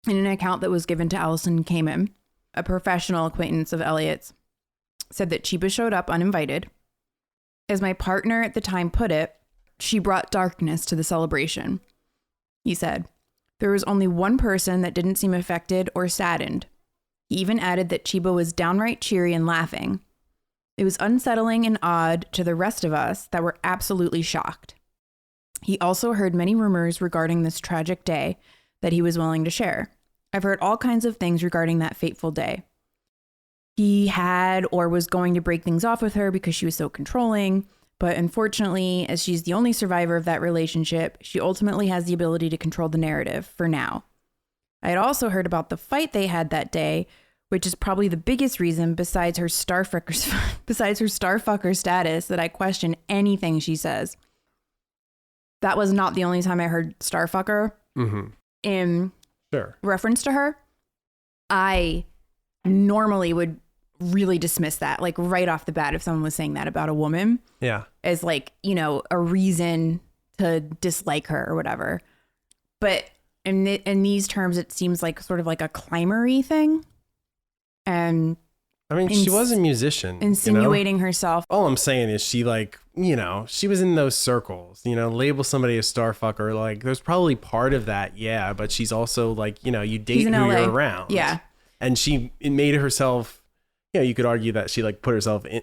in an account that was given to Allison Kamen, a professional acquaintance of Elliott's, said that Chiba showed up uninvited. As my partner at the time put it, she brought darkness to the celebration. He said, there was only one person that didn't seem affected or saddened. He even added that Chiba was downright cheery and laughing. It was unsettling and odd to the rest of us that were absolutely shocked. He also heard many rumors regarding this tragic day that he was willing to share. I've heard all kinds of things regarding that fateful day. He had or was going to break things off with her because she was so controlling, but unfortunately, as she's the only survivor of that relationship, she ultimately has the ability to control the narrative for now. I had also heard about the fight they had that day, which is probably the biggest reason besides her starfucker status that I question anything she says. That was not the only time I heard starfucker in reference to her. I normally would really dismiss that, like right off the bat, if someone was saying that about a woman. Yeah. As like, you know, a reason to dislike her or whatever. But in these terms, it seems like sort of like a climbery thing. And I mean, she was a musician. Insinuating herself. All I'm saying is she like, you know, she was in those circles, you know, label somebody a starfucker. Like there's probably part of that. Yeah. But she's also like, you know, you date who you're around. Yeah. And she made herself, you know, you could argue that she like put herself in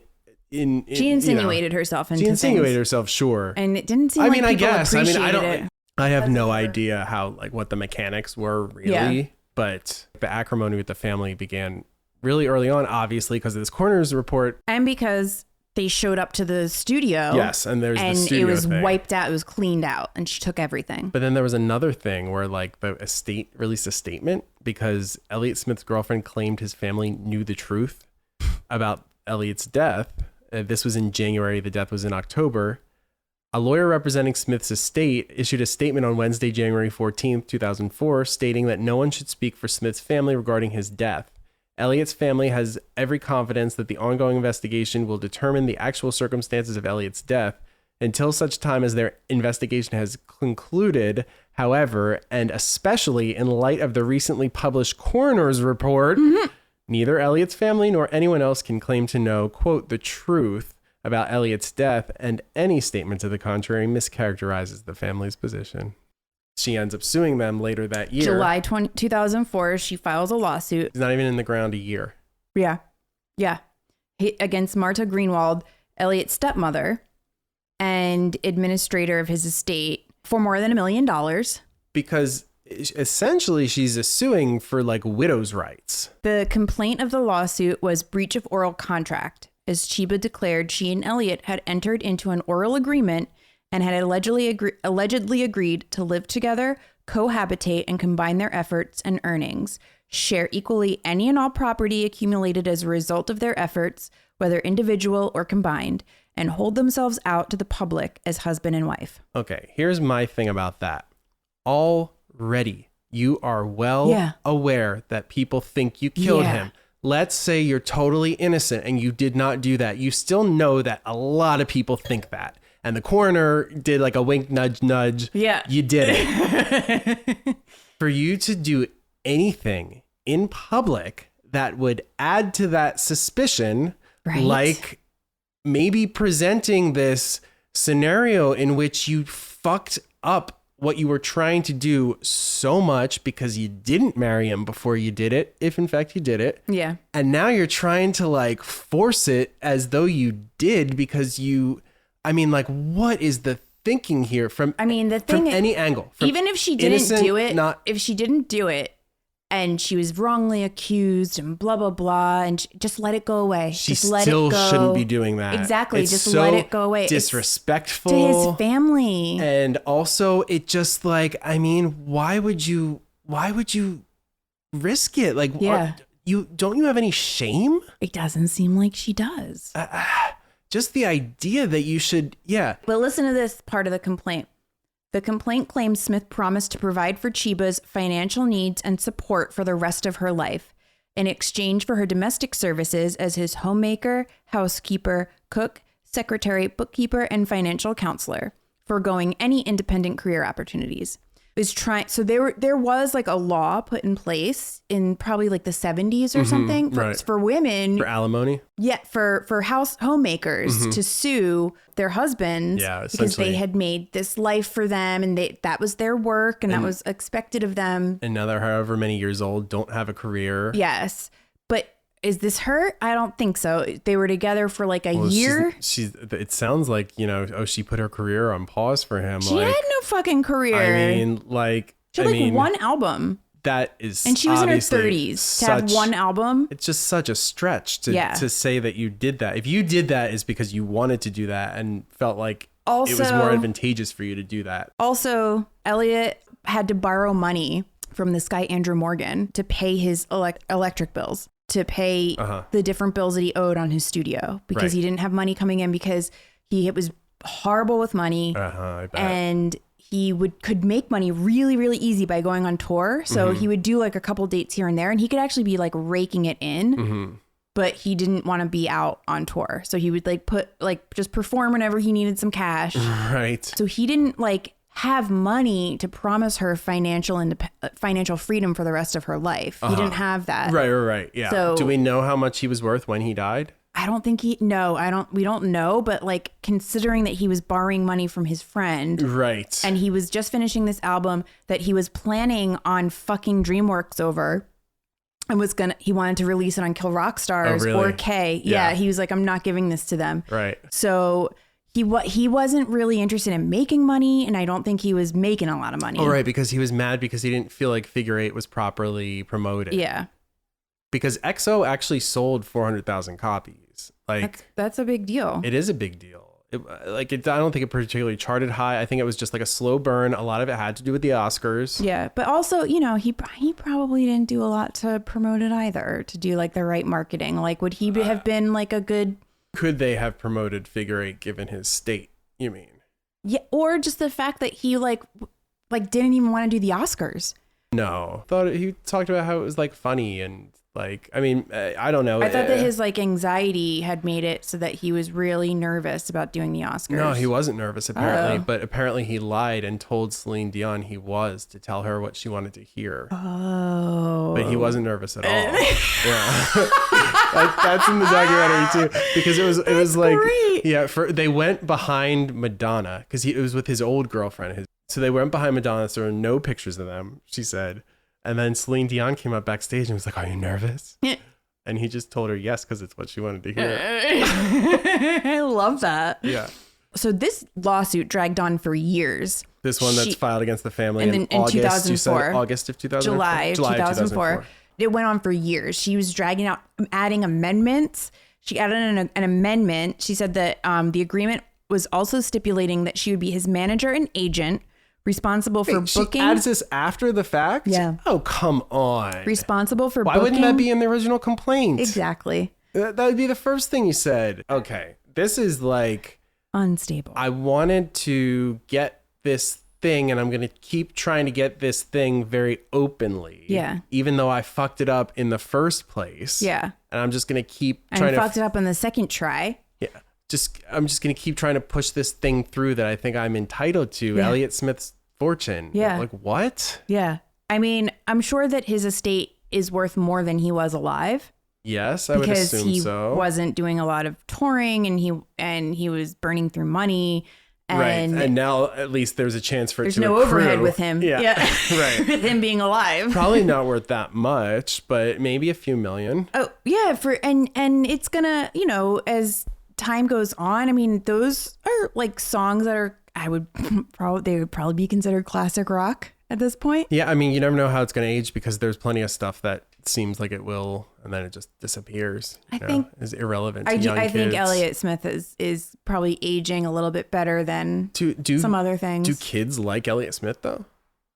she insinuated herself into things. Herself, sure. And it didn't seem like people appreciated it. I have no idea how, like what the mechanics were really, but the acrimony with the family began really early on, obviously, because of this coroner's report. And because they showed up to the studio. Yes, and there's the studio it was thing. Wiped out. It was cleaned out, and she took everything. But then there was another thing where like the estate released a statement because Elliott Smith's girlfriend claimed his family knew the truth about Elliott's death. This was in January. The death was in October. A lawyer representing Smith's estate issued a statement on Wednesday, January 14th, 2004, stating that no one should speak for Smith's family regarding his death. Elliott's family has every confidence that the ongoing investigation will determine the actual circumstances of Elliott's death. Until such time as their investigation has concluded, However, and especially in light of the recently published coroner's report, neither Elliot's family nor anyone else can claim to know, quote, the truth about Elliot's death, and any statement to the contrary mischaracterizes the family's position. She ends up suing them later that year. July 2004, she files a lawsuit. It's not even in the ground a year. Yeah. Against Marta Greenwald, Elliot's stepmother and administrator of his estate, for more than $1 million. Because essentially she's suing for like widow's rights. The complaint of the lawsuit was breach of oral contract, as Chiba declared she and Elliot had entered into an oral agreement and had allegedly agreed to live together, cohabitate, and combine their efforts and earnings, share equally any and all property accumulated as a result of their efforts, whether individual or combined, and hold themselves out to the public as husband and wife. Okay, here's my thing about that. Already, you are well aware that people think you killed him. Let's say you're totally innocent and you did not do that. You still know that a lot of people think that. And the coroner did like a wink, nudge, nudge. Yeah. You did it. For you to do anything in public that would add to that suspicion, like maybe presenting this scenario in which you fucked up what you were trying to do so much because you didn't marry him before you did it, if in fact you did it. Yeah. And now you're trying to like force it as though you did because like what is the thinking here from any angle? Even if she didn't do it, if she didn't do it and she was wrongly accused and blah, blah, blah, and just let it go away. She still shouldn't be doing that. Exactly. Just let it go away. Disrespectful to his family. And also it just like, why would you risk it? Like, don't you have any shame? It doesn't seem like she does. Just the idea that you should, But listen to this part of the complaint. The complaint claims Smith promised to provide for Chiba's financial needs and support for the rest of her life in exchange for her domestic services as his homemaker, housekeeper, cook, secretary, bookkeeper, and financial counselor, foregoing any independent career opportunities. So there was like a law put in place in probably like the 70s or something for women, for alimony. Yeah, for homemakers to sue their husbands because they had made this life for them and that was their work and that was expected of them. And now they're however many years old, don't have a career. Yes. But is this her? I don't think so. They were together for like a year. It sounds like, she put her career on pause for him. She had no fucking career. She had one album. That is, and she was in her 30s to have one album. It's just such a stretch to say that you did that. If you did that, is because you wanted to do that and felt like it was more advantageous for you to do that. Also, Elliot had to borrow money from this guy, Andrew Morgan, to pay his electric bills, to pay the different bills that he owed on his studio because he didn't have money coming in because he was horrible with money. I bet. And he could make money really, really easy by going on tour. So he would do like a couple dates here and there and he could actually be like raking it in, but he didn't want to be out on tour. So he would just perform whenever he needed some cash. Right. So he didn't have money to promise her financial freedom for the rest of her life. He didn't have that. Right. Yeah. So do we know how much he was worth when he died? I don't think we don't know, but considering that he was borrowing money from his friend. Right. And he was just finishing this album that he was planning on fucking DreamWorks over and he wanted to release it on Kill Rock Stars or K. Yeah. He was like, I'm not giving this to them. Right. So he wasn't really interested in making money, and I don't think he was making a lot of money. Oh, right, because he was mad because he didn't feel like Figure 8 was properly promoted. Yeah. Because EXO actually sold 400,000 copies. That's a big deal. It is a big deal. I don't think it particularly charted high. I think it was just like a slow burn. A lot of it had to do with the Oscars. Yeah, but also, he probably didn't do a lot to promote it either, to do the right marketing. Would he have been a good... Could they have promoted Figure 8 given his state, you mean? Yeah, or just the fact that he didn't even want to do the Oscars. No. He talked about how it was funny and Like, I mean, I don't know. I thought that his like anxiety had made it so that he was really nervous about doing the Oscars. No, he wasn't nervous apparently, but apparently he lied and told Celine Dion he was to tell her what she wanted to hear. Oh. But he wasn't nervous at all. Yeah. That's in the documentary too, because it was like, great. yeah, they went behind Madonna because it was with his old girlfriend. So they went behind Madonna. So there were no pictures of them, she said. And then Celine Dion came up backstage and was like, "Are you nervous?" And he just told her yes, because it's what she wanted to hear. I love that. Yeah. So this lawsuit dragged on for years. This one that's filed against the family in August, 2004. You said August of 2004? July of 2004. It went on for years. She was dragging out, adding amendments. She added an amendment. She said that the agreement was also stipulating that she would be his manager and agent, responsible for booking. She adds this after the fact? Yeah. Oh, come on. Responsible for Why booking. wouldn't that be in the original complaint? Exactly. That would be the first thing you said. Okay. This is like... unstable. I wanted to get this thing and I'm going to keep trying to get this thing very openly. Yeah. Even though I fucked it up in the first place. Yeah. And I'm just going to keep trying to... fucked it up on the second try. Yeah. I'm just going to keep trying to push this thing through that I think I'm entitled to. Yeah. Elliott Smith's fortune. Yeah. Like, what? Yeah. I mean, I'm sure that his estate is worth more than he was alive. Yes, I would assume so. Because he wasn't doing a lot of touring and he was burning through money. And right. And now at least there's a chance for it to accrue. There's no overhead with him. Yeah. Right. With him being alive. Probably not worth that much, but maybe a few million. Oh, yeah. And it's gonna, as time goes on, I mean, those are like songs that they would probably be considered classic rock at this point. Yeah, I mean, you never know how it's going to age because there's plenty of stuff that seems like it will, and then it just disappears. I think is irrelevant to young kids. I think Elliott Smith is probably aging a little bit better than some other things. Do kids like Elliott Smith though?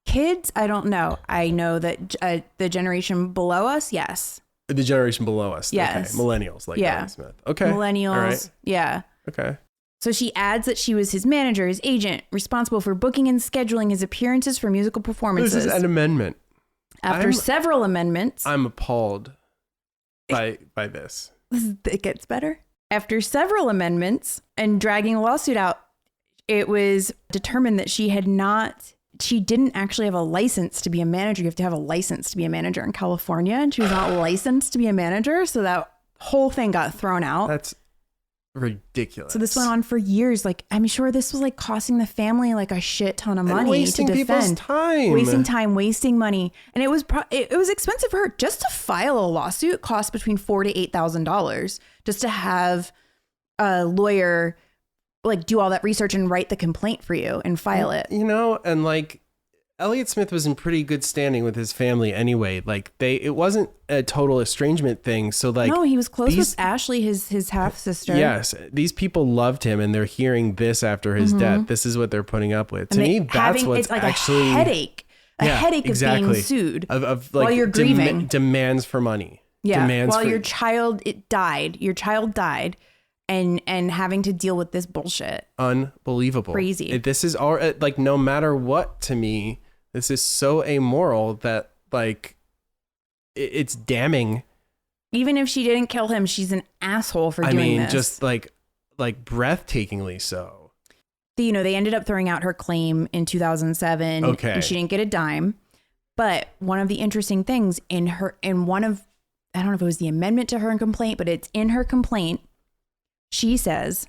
Kids, I don't know. I know that the generation below us, yes. The generation below us, yes. Okay. Millennials like Elliott Smith. Okay, millennials, all right. Yeah. Okay. So she adds that she was his manager, his agent, responsible for booking and scheduling his appearances for musical performances. This is an amendment. After several amendments. I'm appalled by this. It gets better. After several amendments and dragging the lawsuit out, it was determined that she didn't actually have a license to be a manager. You have to have a license to be a manager in California, and she was not licensed to be a manager. So that whole thing got thrown out. That's ridiculous. So this went on for years. Like, I'm sure this was like costing the family like a shit ton of money to defend. People's time. Wasting time, wasting money. And it was it was expensive for her just to file a lawsuit. It cost between $4,000 to $8,000 just to have a lawyer like do all that research and write the complaint for you and file it. And like Elliott Smith was in pretty good standing with his family anyway. Like it wasn't a total estrangement thing. So like, no, he was close with Ashley, his half sister. Yes. These people loved him and they're hearing this after his death. This is what they're putting up with. To me, that's what's it's like actually a headache. Headache of being sued of like while you're grieving. Demands for money. Yeah. Demands your child died and having to deal with this bullshit. Unbelievable. Crazy. This is all like, no matter what, to me, this is so amoral that like it's damning. Even if she didn't kill him, she's an asshole for doing this. Just like breathtakingly so. They ended up throwing out her claim in 2007. Okay. And she didn't get a dime. But one of the interesting things I don't know if it was the amendment to her complaint, but it's in her complaint. She says,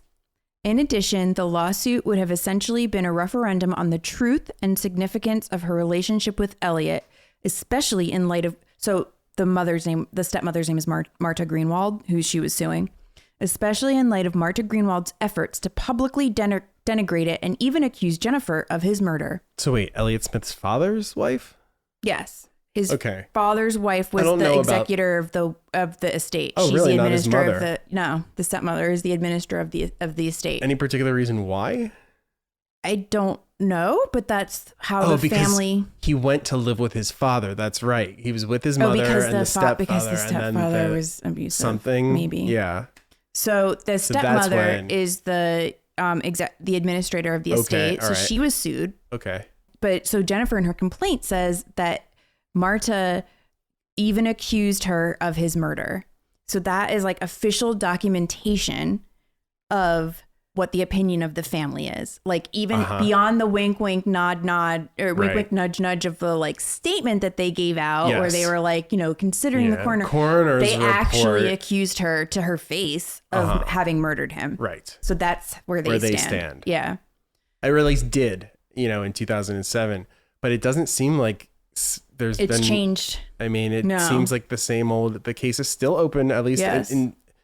in addition, the lawsuit would have essentially been a referendum on the truth and significance of her relationship with Elliott, especially in light of, so the stepmother's name is Marta Greenwald, who she was suing, especially in light of Marta Greenwald's efforts to publicly denigrate it and even accuse Jennifer of his murder. So wait, Elliott Smith's father's wife? Yes. His father's wife was the executor of the estate. Oh, She's really? the Not his administrator mother? The stepmother is the administrator of the estate. Any particular reason why? I don't know, but that's how the family. He went to live with his father. That's right. He was with his mother and the stepfather. Because the stepfather was abusive. Something. Maybe. Yeah. So the stepmother is the administrator of the estate. So she was sued. Okay. But so Jennifer in her complaint says that Marta even accused her of his murder. So that is like official documentation of what the opinion of the family is. Like even beyond the wink, wink, nod, nod, or wink, wink, nudge, nudge of the like statement that they gave out, where they were like, you know, considering the coroner's they report. Actually accused her to her face of having murdered him. Right. So that's where they stand. Yeah. I at least did, you know, in 2007, but it doesn't seem like it's changed. I mean, it seems like the same old, the case is still open, at least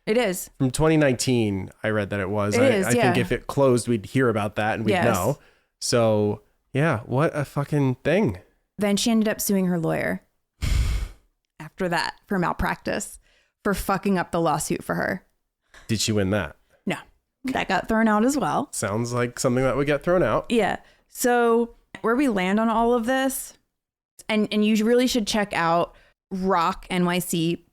it is. From 2019, I read that it was. I think if it closed, we'd hear about that and we'd know. So, yeah, what a fucking thing. Then she ended up suing her lawyer after that for malpractice for fucking up the lawsuit for her. Did she win that? No. That got thrown out as well. Sounds like something that would get thrown out. Yeah. So, where we land on all of this, and you really should check out rocknyc.live,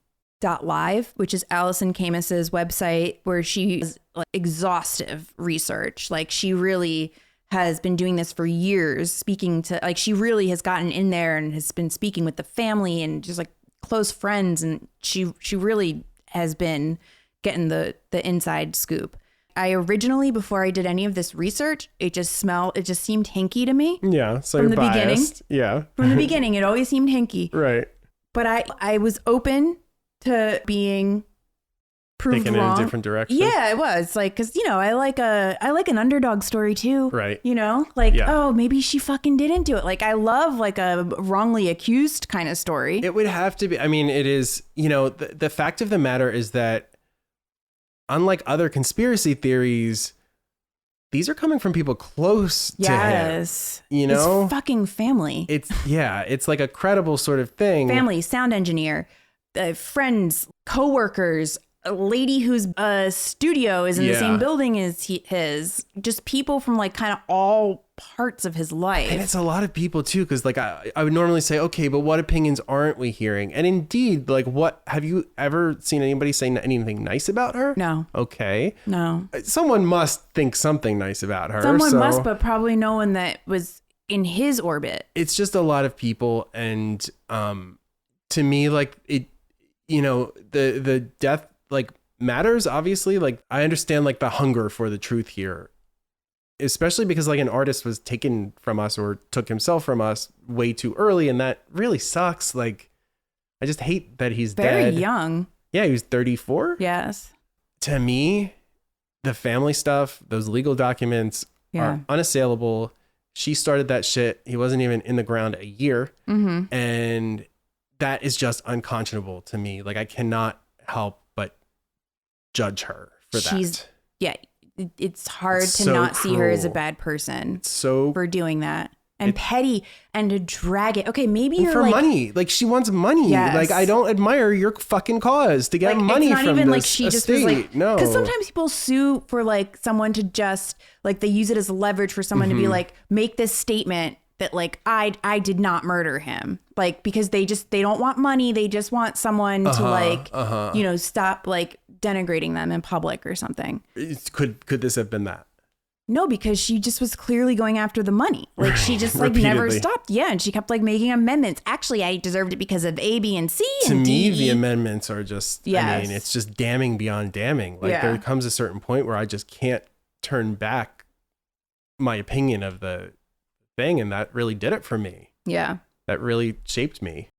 which is Allison Camis's website, where she does like exhaustive research. Like she really has been doing this for years, speaking to, like she really has gotten in there and has been speaking with the family and just like close friends. And she really has been getting the inside scoop. I originally, before I did any of this research, it just seemed hinky to me. Yeah. So from you're the biased. beginning. Yeah. From the beginning, it always seemed hinky. Right. But I was open to being proved taken wrong. In a different direction. Yeah, it was like, cause you know, I like an underdog story too. Right. You know, like, oh, maybe she fucking didn't do it. Like I love like a wrongly accused kind of story. It would have to be. I mean, it is, you know, the fact of the matter is that unlike other conspiracy theories, these are coming from people close to him. You know? His fucking family. It's like a credible sort of thing. Family, sound engineer, friends, coworkers, a lady whose studio is in the same building as his. Just people from like kind of all parts of his life. And it's a lot of people too, because like I would normally say, okay, but what opinions aren't we hearing? And indeed, like what, have you ever seen anybody say anything nice about her? No. Okay. No. Someone must think something nice about her. Someone must, but probably no one that was in his orbit. It's just a lot of people. And to me, like it, you know, the death like matters, obviously. Like I understand like the hunger for the truth here, especially because like an artist was taken from us or took himself from us way too early. And that really sucks. Like, I just hate that he's very dead. young. Yeah. He was 34. Yes. To me, the family stuff, those legal documents are unassailable. She started that shit. He wasn't even in the ground a year. Mm-hmm. And that is just unconscionable to me. Like I cannot help but judge her for that. Yeah. It's hard to not see her as a bad person for doing that. And petty and to drag it. Okay, maybe you're for like money. Like she wants money. Yes. Like I don't admire your fucking cause to get like, money it's not from even this like she estate. just was like, no. Because sometimes people sue for like someone to just like they use it as leverage for someone to be like, make this statement that like I did not murder him. Like because they don't want money. They just want someone to like you know, stop like denigrating them in public or something. Could this have been that? No, because she just was clearly going after the money. Like she just like never stopped. Yeah. And she kept like making amendments. Actually, I deserved it because of A, B, and C. To and me, D. the amendments are just, I mean, it's just damning beyond damning. Like there comes a certain point where I just can't turn back my opinion of the thing. And that really did it for me. Yeah. That really shaped me.